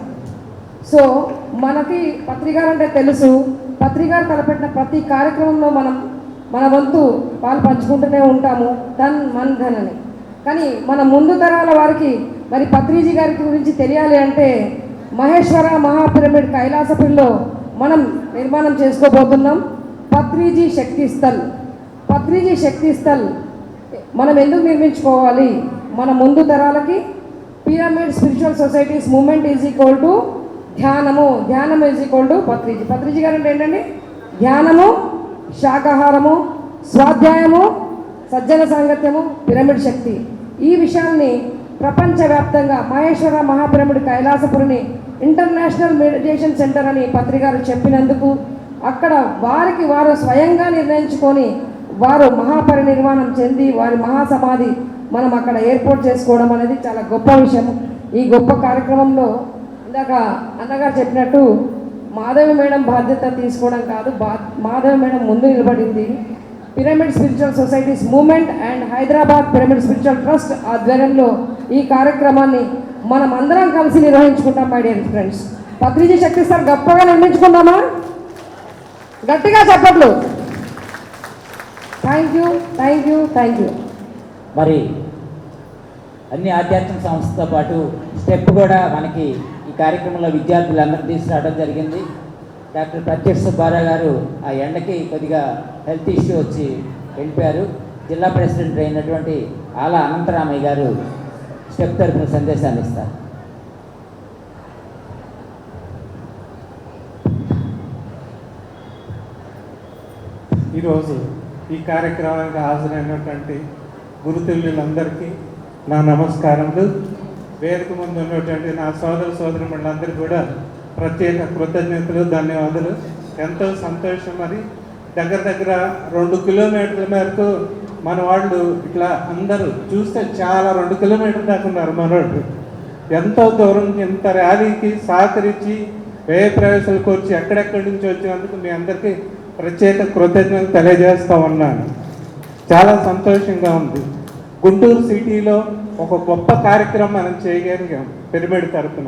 సో మనకి పత్రికారు అంటే తెలుసు, పత్రికారు తలపెట్టిన ప్రతి కార్యక్రమంలో మన వంతు పాలు పంచుకుంటూనే ఉంటాము, ధన్ మన్ ధన్ అని. కానీ మన ముందు తరాల వారికి మరి పత్రిజీ గారి గురించి తెలియాలి అంటే మహేశ్వర మహాపిరమిడ్ కైలాసపురిలో మనం నిర్మాణం చేసుకోబోతున్నాం. పత్రిజీ శక్తిస్థల్. పత్రిజీ శక్తిస్థల్ మనం ఎందుకు నిర్మించుకోవాలి? మన ముందు తరాలకి pyramid spiritual societies moment is equal to ధ్యానము, ధ్యానం is equal to Patriji. Patriji గారు అంటే ఏంటండి? ధ్యానము, శాకాహారము, స్వాధ్యాయము, సజ్జన సాంగత్యము, పిరమిడ్ శక్తి. ఈ విషయాల్ని ప్రపంచవ్యాప్తంగా మహేశ్వర మహాపిరమిడ్ కైలాసపురిని ఇంటర్నేషనల్ మెడిటేషన్ సెంటర్ అని పత్రికారు చెప్పినందుకు అక్కడ వారికి వారు స్వయంగా నిర్ణయించుకొని వారు మహాపరినిర్వాణం చెంది వారి మహాసమాధి మనం అక్కడ ఏర్పాటు చేసుకోవడం అనేది చాలా గొప్ప విషయం. ఈ గొప్ప కార్యక్రమంలో ఇందాక అన్నగారు చెప్పినట్టు మాధవి మేడం బాధ్యత తీసుకోవడం కాదు, మాధవి మేడం ముందు నిలబడింది. Pyramid spiritual societies movement and Hyderabad pyramid spiritual trust ఆధ్వర్యంలో ఈ కార్యక్రమాన్ని మనం అందరం కలిసి నిర్వహించుకుంటాం my dear friends. Patriji Shaktisthal గొప్పగా నిర్మించుకుందామా? గట్టిగా చెప్పట్లు. Thank you, thank you, thank you. మరి అన్ని ఆధ్యాత్మిక సంస్థతో పాటు స్టెప్ కూడా మనకి ఈ కార్యక్రమంలో విద్యార్థులందరూ తీసుకురావడం జరిగింది. డాక్టర్ ప్రత్యక్ష సుబ్బారావు గారు ఆ ఎండకి కొద్దిగా హెల్త్ ఇష్యూ వచ్చి వెళ్ళిపోయారు. జిల్లా ప్రెసిడెంట్ అయినటువంటి ఆలా అనంతరామయ్య గారు స్టెప్ తరఫున సందేశాన్ని ఇస్తారు. ఈరోజు ఈ కార్యక్రమానికి హాజరైనటువంటి గురుతుల్యులందరికీ నా నమస్కారములు. వేదిక ముందు ఉన్నటువంటి నా సోదరులందరికీ కూడా ప్రత్యేక కృతజ్ఞతలు, ధన్యవాదాలు. ఎంతో సంతోషం. మరి దగ్గర 2 కిలోమీటర్ల మేరకు మన వాళ్ళు ఇట్లా అందరూ చూస్తే చాలా 2 కిలోమీటర్ల దాకా ఉన్నారు మన వాళ్ళు. ఎంతో దూరం ఇంత ర్యాలీకి సహకరించి వ్యయ ప్రవేశాలకు వచ్చి ఎక్కడెక్కడి నుంచి వచ్చినందుకు మీ అందరికీ ప్రత్యేక కృతజ్ఞతలు తెలియజేస్తూ ఉన్నాను. చాలా సంతోషంగా ఉంది. గుంటూరు సిటీలో ఒక గొప్ప కార్యక్రమం మనం చేయగలిగాం పిరమిడ్ తరఫున.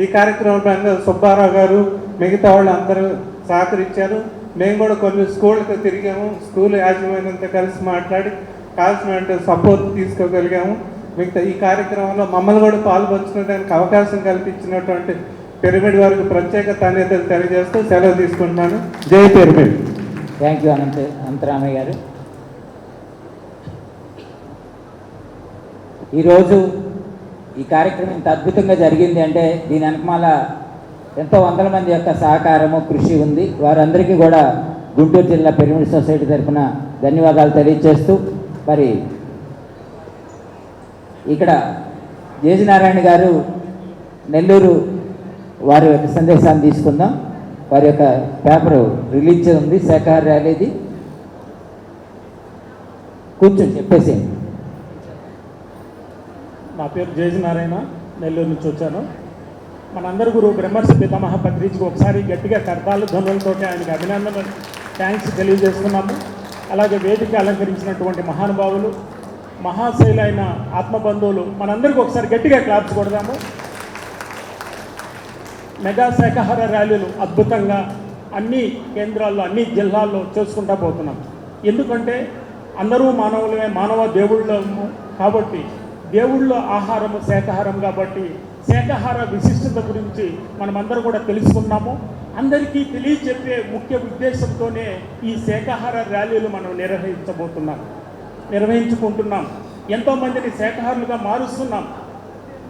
ఈ కార్యక్రమంలో సుబ్బారావు గారు మిగతా వాళ్ళు అందరూ సహకరించారు. మేము కూడా కొన్ని స్కూళ్ళకు తిరిగాము, స్కూల్ యాజమాన్యంతో కలిసి మాట్లాడి కావాల్సిన సపోర్ట్ తీసుకోగలిగాము. మిగతా ఈ కార్యక్రమంలో మమ్మల్ని కూడా పాల్పంచుకోవడానికి అవకాశం కల్పించినటువంటి పిరమిడ్ వారికి ప్రత్యేక ధన్యతలు తెలియజేస్తూ సెలవు తీసుకుంటున్నాను. జై పిరమిడ్. థ్యాంక్ యూ అనంతరామయ్య గారు. ఈరోజు ఈ కార్యక్రమం ఇంత అద్భుతంగా జరిగింది అంటే దీని వెనకమాల ఎంతో వందల మంది యొక్క సహకారము, కృషి ఉంది. వారందరికీ కూడా గుంటూరు జిల్లా పిరమిడ్ సొసైటీ తరఫున ధన్యవాదాలు తెలియజేస్తూ, మరి ఇక్కడ జేజీనారాయణ గారు నెల్లూరు వారి యొక్క సందేశాన్ని తీసుకుందాం. వారి యొక్క పేపరు రిలీజ్ ఉంది, శాఖాహార ర్యాలీది. కూర్చొని చెప్పేసేయండి. నా పేరు జేజీనారాయణ, నెల్లూరు నుంచి వచ్చాను. మనందరి గురువు బ్రహ్మర్షి పితామహ పత్రిజీకి ఒకసారి గట్టిగా కర్తాలు ధ్వనులతో ఆయనకి అభినందనలు, థ్యాంక్స్ తెలియజేస్తున్నాము. అలాగే వేదిక అలంకరించినటువంటి మహానుభావులు, మహాశైలైన ఆత్మబంధువులు మనందరికీ ఒకసారి గట్టిగా క్లాప్స్ కొడదాము. మెగా శాఖాహార ర్యాలీలు అద్భుతంగా అన్ని కేంద్రాల్లో, అన్ని జిల్లాల్లో చేసుకుంటూ పోతున్నాం. ఎందుకంటే అందరూ మానవులమే, మానవ దేవుళ్ళము కాబట్టి, దేవుళ్ళ ఆహారము శాఖాహారం కాబట్టి శాఖాహార విశిష్టత గురించి మనమందరూ కూడా తెలుసుకున్నాము. అందరికీ తెలియచెప్పే ముఖ్య ఉద్దేశంతోనే ఈ శాఖాహార ర్యాలీలు మనం నిర్వహించుకుంటున్నాం. ఎంతోమందిని శాఖాహారులుగా మారుస్తున్నాం.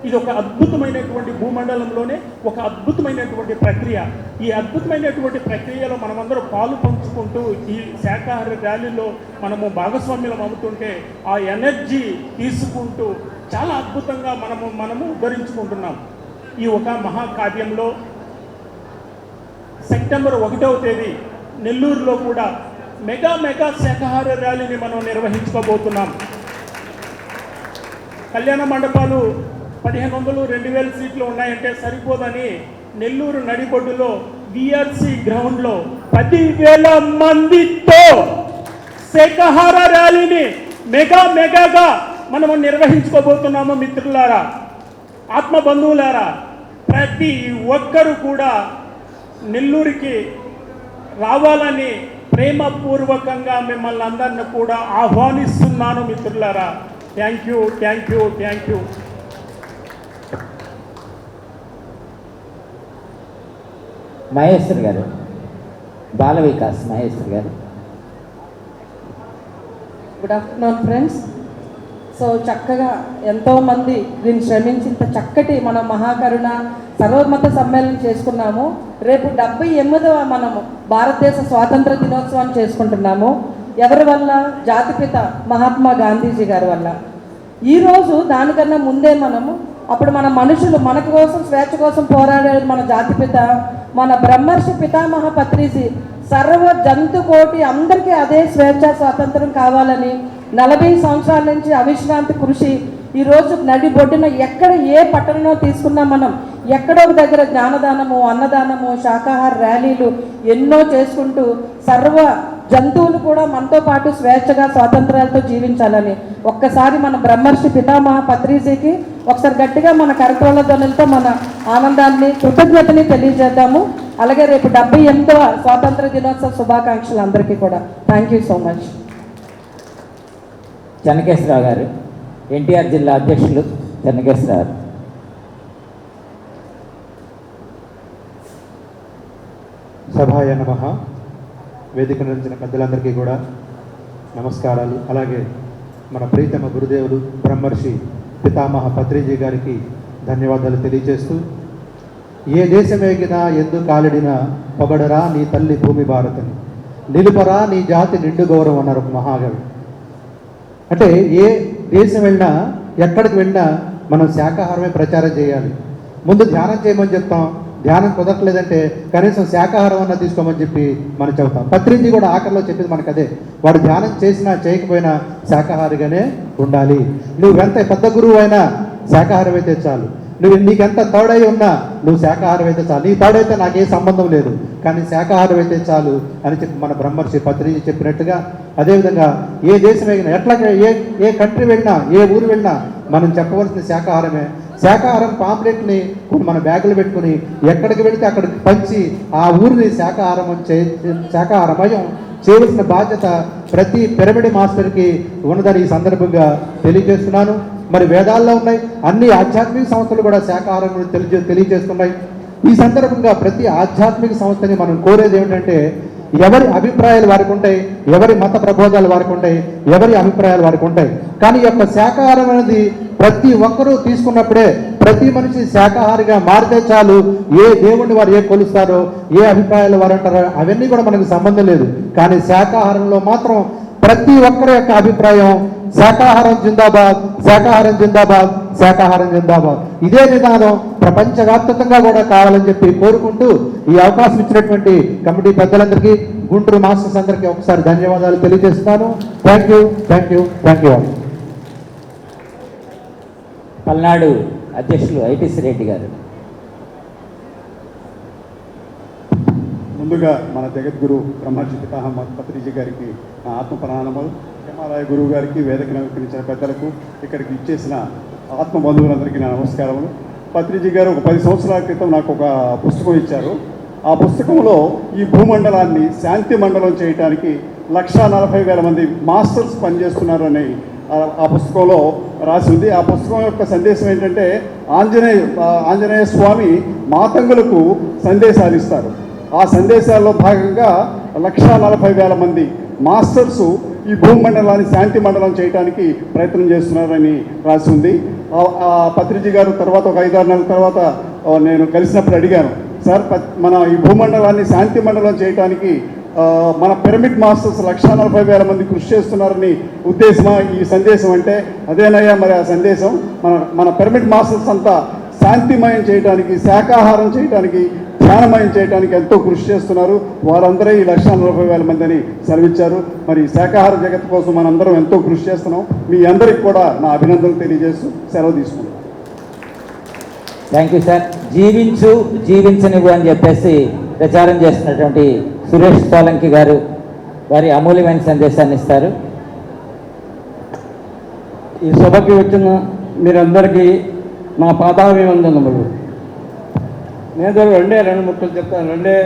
ఇది ఒక అద్భుతమైనటువంటి భూమండలంలోనే ఒక అద్భుతమైనటువంటి ప్రక్రియ. ఈ అద్భుతమైనటువంటి ప్రక్రియలో మనమందరూ పాలు పంచుకుంటూ ఈ శాఖాహార ర్యాలీలో మనము భాగస్వామ్యం అవుతుంటే ఆ ఎనర్జీ తీసుకుంటూ చాలా అద్భుతంగా మనము ఉద్ధరించుకుంటున్నాం. ఈ ఒక మహాకార్యంలో సెప్టెంబర్ 1వ తేదీ నెల్లూరులో కూడా మెగా శాఖాహార ర్యాలీని మనం నిర్వహించుకోబోతున్నాం. కళ్యాణ మండపాలు 1500, 2000 సీట్లు ఉన్నాయంటే సరిపోదని నెల్లూరు నడిబొడ్డులో విఆర్సి గ్రౌండ్లో 10,000 మందితో శాఖాహార ర్యాలీని మెగాగా మనము నిర్వహించుకోబోతున్నాము. మిత్రులారా, ఆత్మబంధువులారా, ప్రతి ఒక్కరూ కూడా నెల్లూరుకి రావాలని ప్రేమపూర్వకంగా మిమ్మల్ని అందరిని కూడా ఆహ్వానిస్తున్నాను. మిత్రులారా, థ్యాంక్ యూ. మహేశ్వర్ గారు, బాల వికాస్ మహేశ్వర్ గారు. Good afternoon friends. సో చక్కగా ఎంతోమంది దీన్ని శ్రమించి ఇంత చక్కటి మన మహాకరుణ సర్వమత సమ్మేళనం చేసుకున్నాము. రేపు 78వ మనము భారతదేశ స్వాతంత్ర దినోత్సవాన్ని చేసుకుంటున్నాము. ఎవరి వల్ల? జాతిపిత మహాత్మా గాంధీజీ గారి వల్ల. ఈరోజు దానికన్నా ముందే మనము అప్పుడు మన మనుషులు మన కోసం, స్వేచ్ఛ కోసం పోరాడేది మన జాతిపిత, మన బ్రహ్మర్షి పితామహ పత్రిజీ సర్వ జంతు కోటి అందరికీ అదే స్వేచ్ఛ, స్వాతంత్రం కావాలని 40 సంవత్సరాల నుంచి అవిశ్రాంతి కృషి. ఈరోజు నడిబొడ్డున ఎక్కడ ఏ పట్టణంలో తీసుకున్నా మనం ఎక్కడో ఒక దగ్గర జ్ఞానదానము, అన్నదానము, శాకాహార ర్యాలీలు ఎన్నో చేసుకుంటూ సర్వ జంతువులు కూడా మనతో పాటు స్వేచ్ఛగా స్వాతంత్రాలతో జీవించాలని ఒక్కసారి మన బ్రహ్మర్షి పితామహ పత్రిజీకి ఒకసారి గట్టిగా మన కరతాళ ధ్వనులతో మన ఆనందాన్ని, కృతజ్ఞతని తెలియజేద్దాము. అలాగే రేపు 78వ స్వాతంత్ర దినోత్సవ శుభాకాంక్షలు అందరికీ కూడా. Thank you so much. Chennakeswara Rao గారు, ఎన్టీఆర్ జిల్లా అధ్యక్షులు చెన్నకేశ్వరరావు. సభాయ నమః. వేదిక నుంచిన పెద్దలందరికీ కూడా నమస్కారాలు. అలాగే మన ప్రీతమ గురుదేవులు బ్రహ్మర్షి పితామహ పత్రిజీ గారికి ధన్యవాదాలు తెలియజేస్తూ, ఏ దేశమేగినా ఎందు కాలిడినా పొగడరా నీ తల్లి భూమి భారతని, నిలుపరా నీ జాతి నిండు గౌరవం అన్నారు మహాకవి. అంటే ఏ దేశం వెళ్ళినా, ఎక్కడికి వెళ్ళినా మనం శాకాహారమే ప్రచారం చేయాలి. ముందు ధ్యానం చేయమని చెప్తాం, ధ్యానం కుదరట్లేదంటే కనీసం శాకాహారం అన్న తీసుకోమని చెప్పి మనం చెబుతాం. పత్రిజీ కూడా ఆఖరిలో చెప్పింది మనకు అదే, వాడు ధ్యానం చేసినా చేయకపోయినా శాకాహారిగానే ఉండాలి. నువ్వెంత పెద్ద గురువు అయినా శాకాహారం అయితే చాలు, నీకెంత తోడై ఉన్నా నువ్వు శాకాహారం అయితే చాలు, నీ తోడైతే నాకే సంబంధం లేదు కానీ శాకాహారం అయితే చాలు అని చెప్పి మన బ్రహ్మర్షి పత్రిజీ చెప్పినట్టుగా, అదేవిధంగా ఏ దేశం వెళ్ళినా, ఎట్లా ఏ కంట్రీ వెళ్ళినా, ఏ ఊరు వెళ్ళినా మనం చెప్పవలసిన శాకాహారమే. శాకాహారం పాంప్లెట్ని కొన్ని మన బ్యాగులు పెట్టుకుని ఎక్కడికి వెళితే అక్కడికి పంచి ఆ ఊరిని శాకాహారమయం చేయవలసిన బాధ్యత ప్రతి పిరమిడ్ మాస్టర్కి ఉన్నదని ఈ సందర్భంగా తెలియజేస్తున్నాను. మరి వేదాల్లో ఉన్నాయి, అన్ని ఆధ్యాత్మిక సంస్థలు కూడా శాకాహారం గురించి తెలియజేస్తున్నాయి. ఈ సందర్భంగా ప్రతి ఆధ్యాత్మిక సంస్థని మనం కోరేది ఏమిటంటే ఎవరి అభిప్రాయాలు వారికి ఉంటాయి, ఎవరి మత ప్రబోధాలు వారికి ఉంటాయి, ఎవరి అభిప్రాయాలు వారికి ఉంటాయి. కానీ ఈ యొక్క శాకాహారం అనేది ప్రతి ఒక్కరూ తీసుకున్నప్పుడే ప్రతి మనిషి శాకాహారిగా మారితే చాలు. ఏ దేవుణ్ణి వారు ఏ కొలుస్తారో, ఏ అభిప్రాయాలు వారు అంటారో అవన్నీ కూడా మనకు సంబంధం లేదు. కానీ శాకాహారంలో మాత్రం ప్రతి ఒక్కరి యొక్క అభిప్రాయం శాకాహారం జిందాబాద్, శాకాహారం జిందాబాద్, శాకాహారం జిందాబాద్. ఇదే విధానం ప్రపంచవ్యాప్తంగా కూడా కావాలని చెప్పి కోరుకుంటూ ఈ అవకాశం ఇచ్చినటువంటి కమిటీ పెద్దలందరికీ, గుంటూరు మాస్టర్స్ అందరికీ ఒకసారి ధన్యవాదాలు తెలియజేస్తున్నాను. Thank you, thank you, thank you. Palnadu అధ్యక్షులు ఐటీసీ రెడ్డి గారు. ముందుగా మన జగద్గురు బ్రహ్మర్షి పితామహ పత్రిజీ గారికి నా ఆత్మ ప్రణామములు. హిమాలయ గురువు గారికి, వేదికను అలంకరించిన పెద్దలకు, ఇక్కడికి ఇచ్చేసిన ఆత్మ బంధువులందరికీ నా నమస్కారములు. పత్రిజీ గారు ఒక 10 సంవత్సరాల క్రితం నాకు ఒక పుస్తకం ఇచ్చారు. ఆ పుస్తకంలో ఈ భూమండలాన్ని శాంతి మండలం చేయడానికి 1,40,000 మంది మాస్టర్స్ పనిచేస్తున్నారని ఆ పుస్తకంలో రాసి ఉంది. ఆ పుస్తకం యొక్క సందేశం ఏంటంటే ఆంజనేయ స్వామి మాతంగులకు సందేశాలు ఇస్తారు. ఆ సందేశాల్లో భాగంగా 1,40,000 మంది మాస్టర్సు ఈ భూమండలాన్ని శాంతి మండలం చేయడానికి ప్రయత్నం చేస్తున్నారని రాసి ఉంది. ఆ పత్రిజీ గారు తర్వాత ఒక 5-6 నెలల తర్వాత నేను కలిసినప్పుడు అడిగాను, సార్ మన ఈ భూమండలాన్ని శాంతి మండలం చేయడానికి మన పిరమిడ్ మాస్టర్స్ 1,40,000 మంది కృషి చేస్తున్నారని ఉద్దేశమా ఈ సందేశం అంటే, అదేనయ్యా మరి ఆ సందేశం. మన పిరమిడ్ మాస్టర్స్ అంతా శాంతిమయం చేయడానికి, శాకాహారం చేయడానికి, ధ్యానమయం చేయడానికి ఎంతో కృషి చేస్తున్నారు. వారందరూ ఈ 1,40,000 మంది అని సెలవిచ్చారు. మరి శాకాహార జగత్తు కోసం మనందరం ఎంతో కృషి చేస్తున్నాం. మీ అందరికి కూడా నా అభినందనలు తెలియజేస్తూ సెలవు తీసుకుంటాం. Thank you sir. జీవించు జీవించనివ్వు అని చెప్పేసి ప్రచారం చేస్తున్నటువంటి సురేష్ సోలంకి గారు వారి అమూల్యమైన సందేశాన్ని ఇస్తారు. ఈ సభకి వచ్చిన మీరందరికీ నా పాదాభివందనములు. నేను 2 ముక్కలు చెప్తాను, 2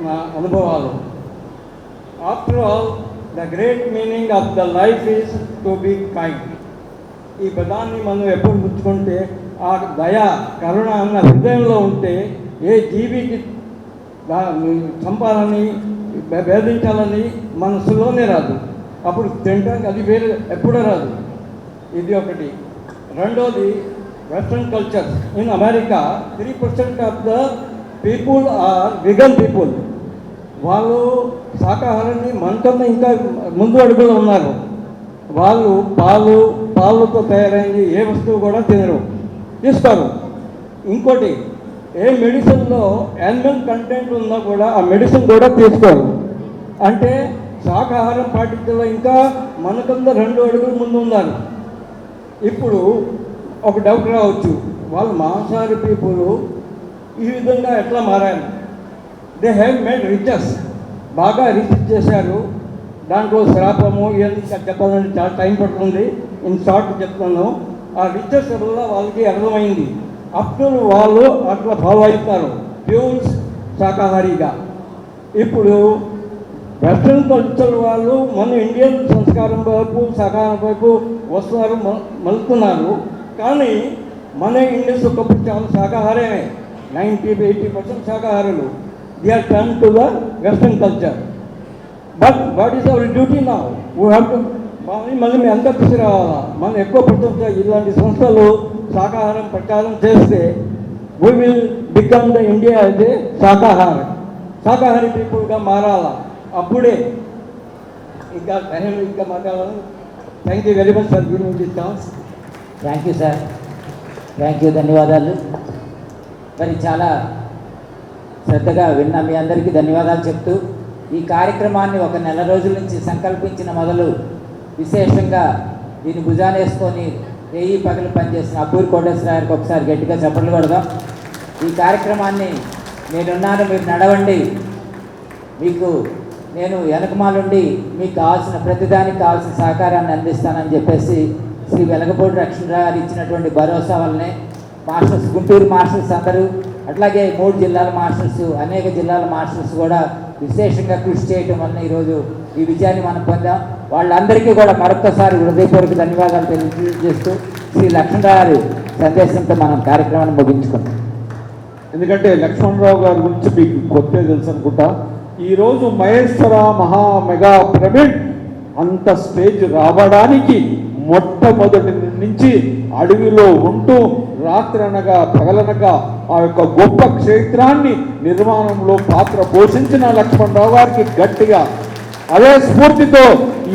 నా అనుభవాలు. After all the great meaning of the life is to be kind. ఈ పదాన్ని మనం ఎప్పుడు గుర్తుకుంటే ఆ దయ, కరుణ అన్న హృదయంలో ఉంటే ఏ జీవికి చంపాలని, వేధించాలని మనసులోనే రాదు. అప్పుడు తినడానికి అది వేరే ఎప్పుడూ రాదు. ఇది ఒకటి. రెండోది, western culture. In America 3% of the people are vegan people. వాళ్ళు శాకాహారాన్ని మనకన్నా ఇంకా ముందు అడుగులో ఉన్నారు. వాళ్ళు పాలుతో తయారైంది ఏ వస్తువు కూడా తినరు, తీస్తారు. ఇంకోటి, ఏ మెడిసిన్లో యానిమల్ కంటెంట్ ఉన్నా కూడా ఆ మెడిసిన్ కూడా తీసుకోరు. అంటే శాకాహారం పాటించడంలో ఇంకా మనకన్నా 2 అడుగులు ముందు ఉన్నారు. ఇప్పుడు ఒక డౌట్ రావచ్చు, వాళ్ళు మాంసాహారి పీపుల్ ఈ విధంగా ఎట్లా మారారు? They have made riches. బాగా రీసెర్చ్ చేశారు. దాంట్లో శ్రాపము ఇవన్నీ చెప్పాలంటే చాలా టైం పడుతుంది. ఇన్ షార్ట్ చెప్తాను. ఆ రిచెస్ వల్ల వాళ్ళకి అర్థమైంది. అప్పుడు వాళ్ళు అట్లా ఫాలో అవుతారు ప్యూర్ శాకాహారిగా. ఇప్పుడు వెస్ట్రన్ కల్చర్ వాళ్ళు మన ఇండియన్ సంస్కారం వైపు, శాకాహారం వైపు వస్తున్నారు, మలుతున్నారు. కానీ మన ఇండియన్స్ ఒకప్పుడు చాలా శాకాహారమే, 90-80% శాకాహారులు. They are turn to the western culture. But what is our duty now? We have to మళ్ళీ మేము ఎంత తీసుకురావాలా? మనం ఎక్కువ ప్రపంచ ఇలాంటి సంస్థలు శాకాహారం ప్రచారం చేస్తే we will become the India అయితే శాకాహారి పీపుల్గా మారాలా. అప్పుడే ఇంకా మాట్లాడాలని. Thank you very much for giving this chance. Thank you sir. Thank you, ధన్యవాదాలు. మరి చాలా శ్రద్ధగా విన్న మీ అందరికీ ధన్యవాదాలు చెప్తూ ఈ కార్యక్రమాన్ని ఒక 1 నెల రోజుల నుంచి సంకల్పించిన మొదలు విశేషంగా దీన్ని భుజానేసుకొని రేయి పగలు పనిచేసిన అబ్బూరి కోటేశ్వర గారికి ఒకసారి గట్టిగా చప్పట్లు కొడదాం. ఈ కార్యక్రమాన్ని నేనున్నాను, మీరు నడవండి, మీకు నేను వెనకమాలుండి మీకు కావాల్సిన ప్రతిదానికి కావాల్సిన సహకారాన్ని అందిస్తానని చెప్పేసి శ్రీ వెలగపూడి రక్షణరావు గారు ఇచ్చినటువంటి భరోసా వల్లనే మాస్టర్స్, గుంటూరు మాస్టర్స్ అందరూ, అట్లాగే 3 జిల్లాల మాస్టర్స్, అనేక జిల్లాల మాస్టర్స్ కూడా విశేషంగా కృషి చేయటం వలన ఈరోజు ఈ విజయాన్ని మనం పొందాం. వాళ్ళందరికీ కూడా మరొకసారి హృదయపూర్వక ధన్యవాదాలు తెలియజేస్తూ శ్రీ లక్ష్మణరావు గారి సందేశంతో మనం కార్యక్రమాన్ని ముగించుకుంటాం. ఎందుకంటే లక్ష్మణరావు గారి గురించి మీకు కొత్తే తెలుసు అనుకుంటా. ఈరోజు మహేశ్వర మహా మెగా పిరమిడ్ అంత స్టేజ్ రావడానికి మొట్టమొదటి నుంచి అడవిలో ఉంటూ రాత్రనగా పగలనగా ఆ యొక్క గొప్ప క్షేత్రాన్ని నిర్మాణంలో పాత్ర పోషించిన లక్ష్మణరావు గారికి గట్టిగా అదే స్ఫూర్తితో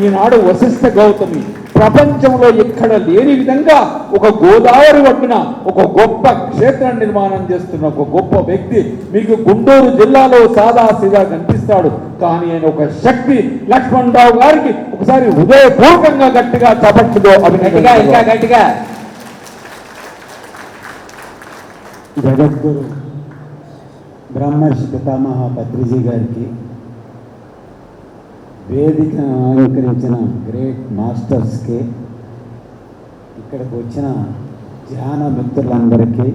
ఈనాడు వశిష్ఠ గౌతమి ప్రపంచంలో ఎక్కడ లేని విధంగా ఒక గోదావరి ఒడ్డున ఒక గొప్ప క్షేత్ర నిర్మాణం చేస్తున్న ఒక గొప్ప వ్యక్తి మీకు గుంటూరు జిల్లాలో సాదా సీదా కనిపిస్తాడు, కానీ ఆయన ఒక శక్తి. లక్ష్మణరావు గారికి ఒకసారి హృదయపూర్వకంగా గట్టిగా చప్పట్లుతో ఇంకా గట్టిగా జగద్గురు బ్రహ్మర్షి పితామహ పత్రిజీ గారికి, వేదికను అలంకరించిన గ్రేట్ మాస్టర్స్కి, ఇక్కడికి వచ్చిన ధ్యాన మిత్రులందరికీ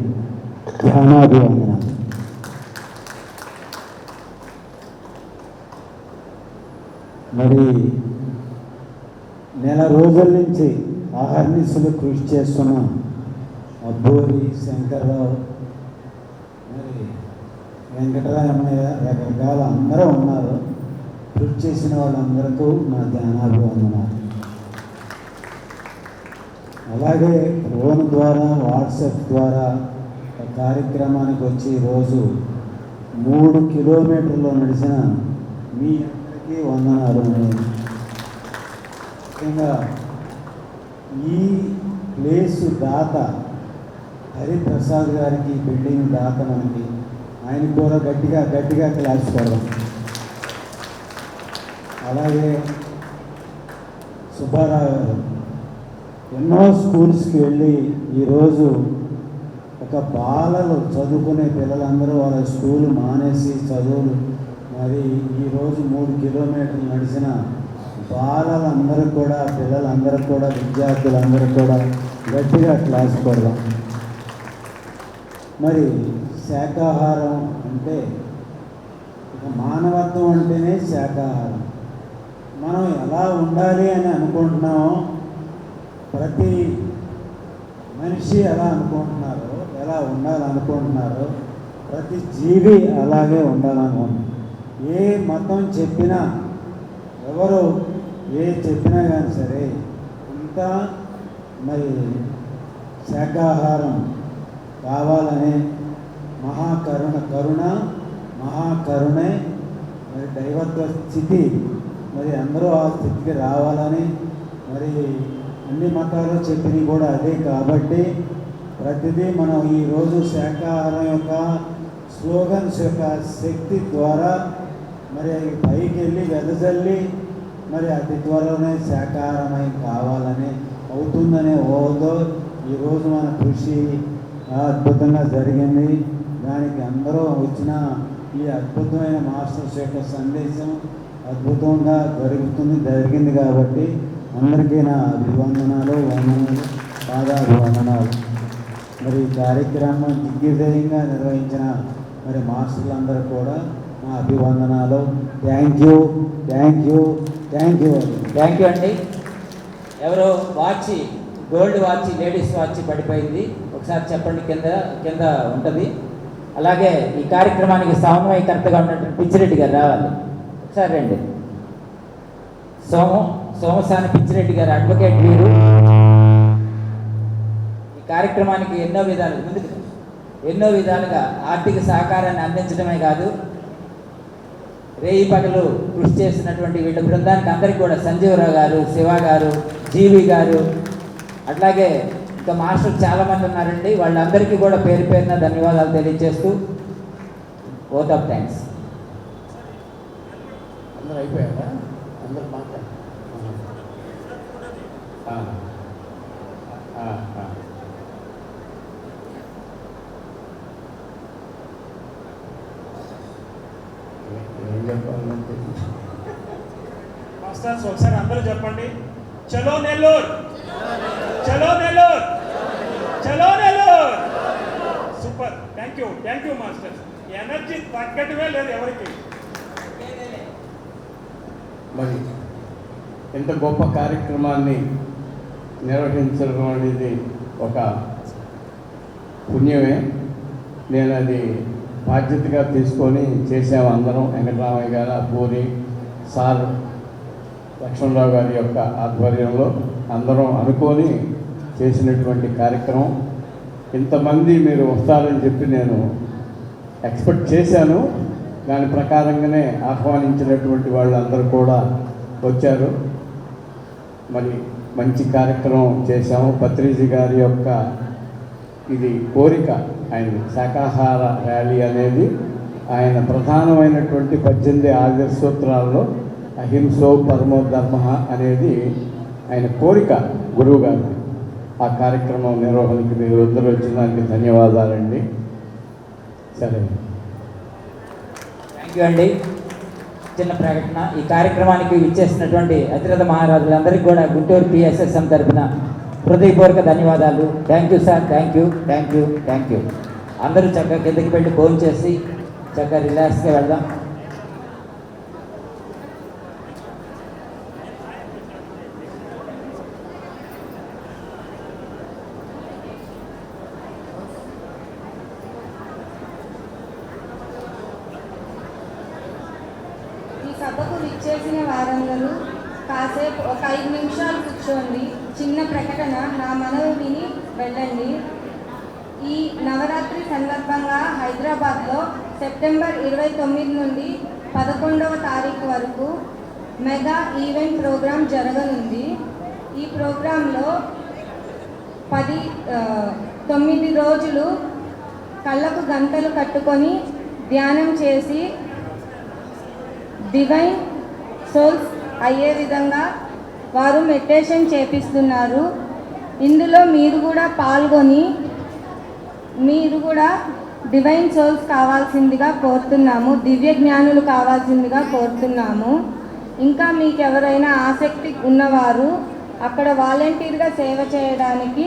ధ్యానాభివందనాలు. మరి నెల రోజుల నుంచి అహర్నిశలు కృషి చేస్తున్న అబ్బూరి శంకర్రావు, మరి వెంకటరామయ్య, రకరకాల అందరూ ఉన్నారు. కృషి చేసిన వాళ్ళందరికీ నా ధ్యానాభివందనాలు. అలాగే ఫోన్ ద్వారా, వాట్సాప్ ద్వారా కార్యక్రమానికి వచ్చి ఈరోజు 3 కిలోమీటర్లు నడిచిన మీ అందరికీ వందనాలు. ముఖ్యంగా ఈ ప్లేసు దాత హరిప్రసాద్ గారికి, బిల్డింగ్ దాత మనకి, ఆయన కూడా గట్టిగా క్లాస్ కొడదాం. అలాగే సుబ్బారావు గారు ఎన్నో స్కూల్స్కి వెళ్ళి ఈరోజు ఒక బాలలు చదువుకునే పిల్లలందరూ వాళ్ళ స్కూల్ మానేసి చదువులు, మరి ఈరోజు 3 కిలోమీటర్లు నడిచిన బాలలందరూ కూడా, పిల్లలందరూ కూడా, విద్యార్థులందరూ కూడా గట్టిగా క్లాస్ కొడదాం. మరి శాకాహారం అంటే మానవత్వం అంటేనే శాకాహారం. మనం ఎలా ఉండాలి అని అనుకుంటున్నామో, ప్రతి మనిషి ఎలా అనుకుంటున్నారో, ఎలా ఉండాలనుకుంటున్నారో, ప్రతి జీవి అలాగే ఉండాలనుకుంటున్నారు. ఏ మతం చెప్పినా, ఎవరు చెప్పినా కానీ సరే, అంతా మరి శాకాహారం కావాలనే మహాకరుణే మరి దైవత్వ స్థితి, మరి అందరూ ఆ స్థితికి రావాలని, మరి అన్ని మతాలు చెప్పినవి కూడా అదే. కాబట్టి ప్రతిదీ మనం ఈరోజు శాకాహారం యొక్క స్లోగన్స్ యొక్క శక్తి ద్వారా మరి అవి పైకి వెళ్ళి వెదజల్లి, మరి అతి త్వరలోనే శాకాహారమై కావాలని అవుతుందనే ఓతో ఈరోజు మన కృషి అద్భుతంగా జరిగింది. దానికి అందరూ వచ్చిన ఈ అద్భుతమైన మాస్టర్స్ యొక్క సందేశం అద్భుతంగా జరిగింది కాబట్టి అందరికీ నా అభివందనాలు, పాదాభివందనాలు. మరి ఈ కార్యక్రమం దిగ్విజయంగా నిర్వహించిన మరి మాస్టర్లందరూ కూడా నా అభివందనాలు. థ్యాంక్ యూ అండి. ఎవరో watch, gold watch, ladies watch పడిపోయింది, ఒకసారి చెప్పండి. కింద ఉంటుంది. అలాగే ఈ కార్యక్రమానికి సమన్వయకర్తగా ఉన్నటువంటి పిచ్చిరెడ్డి గారు రావాలి. ఒకసారి రండి. సోమసాని పిచ్చిరెడ్డి గారు, అడ్వకేట్ వీరు. ఈ కార్యక్రమానికి ఎన్నో విధాలుగా ఆర్థిక సహకారాన్ని అందించడమే కాదు, రేయి పగలు కృషి చేసినటువంటి వీళ్ళ బృందానికి అందరికీ కూడా సంజీవరావు గారు, శివ గారు, జీవి గారు, అట్లాగే ఇంకా మాస్టర్ చాలామంది ఉన్నారండి. వాళ్ళందరికీ కూడా పేరున ధన్యవాదాలు తెలియజేస్తూ ఓట్ ఆఫ్ థ్యాంక్స్. అందరూ అయిపోయారా? అందరూ మాట్లాడారు. ఏం చెప్పాలంటే మాస్టర్స్ ఒకసారి అందరూ చెప్పండి, చలో నెల్లూరు, చలో నెల్లూరు, చలో Nellore. Super. Thank you masters. Energy తగ్గటమే లేదు ఎవరికి. మరి ఇంత గొప్ప కార్యక్రమాన్ని నిర్వహించడం అనేది ఒక పుణ్యమే. నేను అది బాధ్యతగా తీసుకొని చేసాము అందరం. వెంకటరామయ్య గారు, పూరి సార్, లక్ష్మణరావు గారి యొక్క ఆధ్వర్యంలో అందరం అనుకొని చేసినటువంటి కార్యక్రమం. ఇంతమంది మీరు వస్తారని చెప్పి నేను ఎక్స్పెక్ట్ చేశాను. దాని ప్రకారంగానే ఆహ్వానించినటువంటి వాళ్ళందరూ కూడా వచ్చారు. మరి మంచి కార్యక్రమం చేశాము. పత్రిజీ గారి యొక్క ఇది కోరిక, ఆయన శాకాహార ర్యాలీ అనేది ఆయన ప్రధానమైనటువంటి 18 ఆదర్శ సూత్రాల్లో అహింసో పరమో ధర్మ అనేది ఆయన కోరిక గురువు గారు. ఆ కార్యక్రమం నిర్వహణకి మీరు అందరూ వచ్చినందుకు ధన్యవాదాలండి. సరే, థ్యాంక్ యూ అండి. చిన్న ప్రకటన, ఈ కార్యక్రమానికి ఇచ్చేసినటువంటి అతిరథ మహారాజులందరికీ కూడా గుంటూరు PSSM తరఫున హృదయపూర్వక ధన్యవాదాలు. Thank you sir. Thank you. అందరూ చక్కగా కిందకి వెళ్ళి ఫోన్ చేసి చక్కగా రిలాక్స్గా వెళ్దాం. ఈ సభకు విచ్చేసిన వారందరూ కాసేపు ఒక 5 నిమిషాలు కూర్చోండి. చిన్న ప్రకటన, నా మనవి విని వెళ్ళండి. ఈ నవరాత్రి సందర్భంగా హైదరాబాద్లో సెప్టెంబర్ 29 నుండి 11వ తారీఖు వరకు మెగా ఈవెంట్ ప్రోగ్రాం జరగనుంది. ఈ ప్రోగ్రాంలో 9 రోజులు కళ్ళకు గంటలు కట్టుకొని ధ్యానం చేసి డివైన్ సోల్స్ అయ్యే విధంగా వారు మెడిటేషన్ చేపిస్తున్నారు. ఇందులో మీరు కూడా పాల్గొని మీరు కూడా డివైన్ సోల్స్ కావాల్సిందిగా కోరుతున్నాము, దివ్య జ్ఞానులు కావాల్సిందిగా కోరుతున్నాము. ఇంకా మీకు ఎవరైనా ఆసక్తి ఉన్నవారు అక్కడ వాలంటీర్గా సేవ చేయడానికి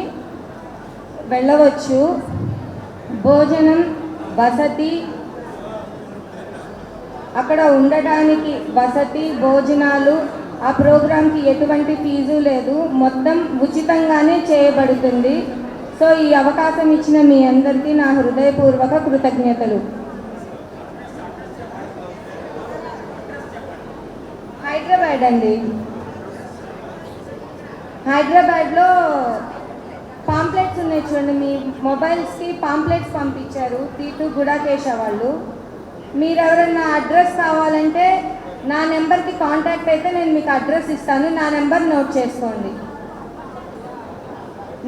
వెళ్ళవచ్చు. భోజనం, వసతి, అక్కడ ఉండడానికి వసతి, భోజనాలు, ఆ ప్రోగ్రాంకి ఎటువంటి ఫీజు లేదు, మొత్తం ఉచితంగానే చేయబడుతుంది. సో ఈ అవకాశం ఇచ్చిన మీ అందరికీ నా హృదయపూర్వక కృతజ్ఞతలు. హైదరాబాద్ అండి. హైదరాబాద్లో పాంప్లెట్స్ ఉన్నాయి చూడండి, మీ మొబైల్స్కి పాంప్లెట్స్ పంపించారు T2 గుడాకేశ వాళ్ళు. మీరు ఎవరైనా అడ్రస్ కావాలంటే నా నెంబర్కి కాంటాక్ట్ అయితే నేను మీకు అడ్రస్ ఇస్తాను. నా నెంబర్ నోట్ చేసుకోండి,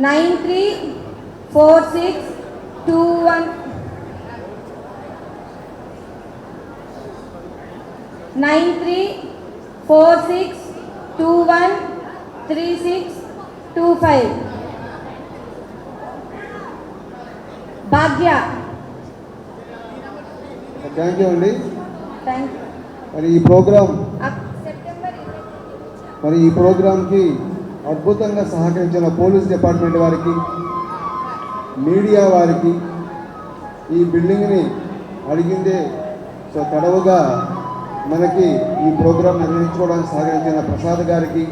9346213625. భాగ్య. థ్యాంక్ యూ అండి. Thank you. మరి ఈ సెప్టెంబర్ ప్రోగ్రాంకి అద్భుతంగా సహకరించిన పోలీస్ డిపార్ట్మెంట్ వారికి, మీడియా వారికి, ఈ బిల్డింగ్ని అడిగిందే సో తడవుగా మనకి ఈ ప్రోగ్రాం నిర్వహించుకోవడానికి సహకరించిన ప్రసాద్ గారికి,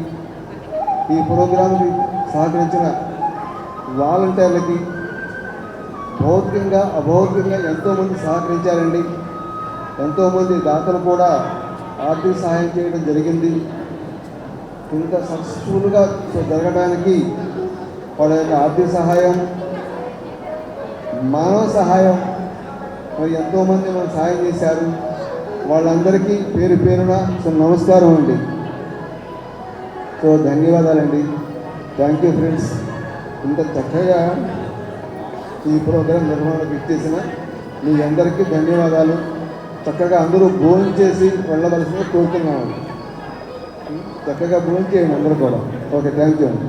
ఈ ప్రోగ్రాంకి సహకరించిన వాలంటీర్లకి, భౌతికంగా అభౌతికంగా ఎంతోమంది సహకరించారండి. ఎంతోమంది దాతలు కూడా ఆర్థిక సహాయం చేయడం జరిగింది. ఇంత సక్సెస్ఫుల్గా జరగడానికి వాళ్ళ యొక్క ఆర్థిక సహాయం, మానవ సహాయం, మరి ఎంతోమంది మనకు సహాయం చేశారు. వాళ్ళందరికీ పేరు పేరున నమస్కారం అండి. సో ధన్యవాదాలండి. Thank you friends. ఇంత చక్కగా ఈ ప్రోగ్రాం నిర్వహణకు ఇచ్చేసిన మీ అందరికీ ధన్యవాదాలు. చక్కగా అందరూ భోజనం చేసి వెళ్ళవలసిందిగా కోరుతున్నామండి. చక్కగా భోజనం చేయండి అందరూ కూడా. ఓకే, థ్యాంక్ యూ అండి.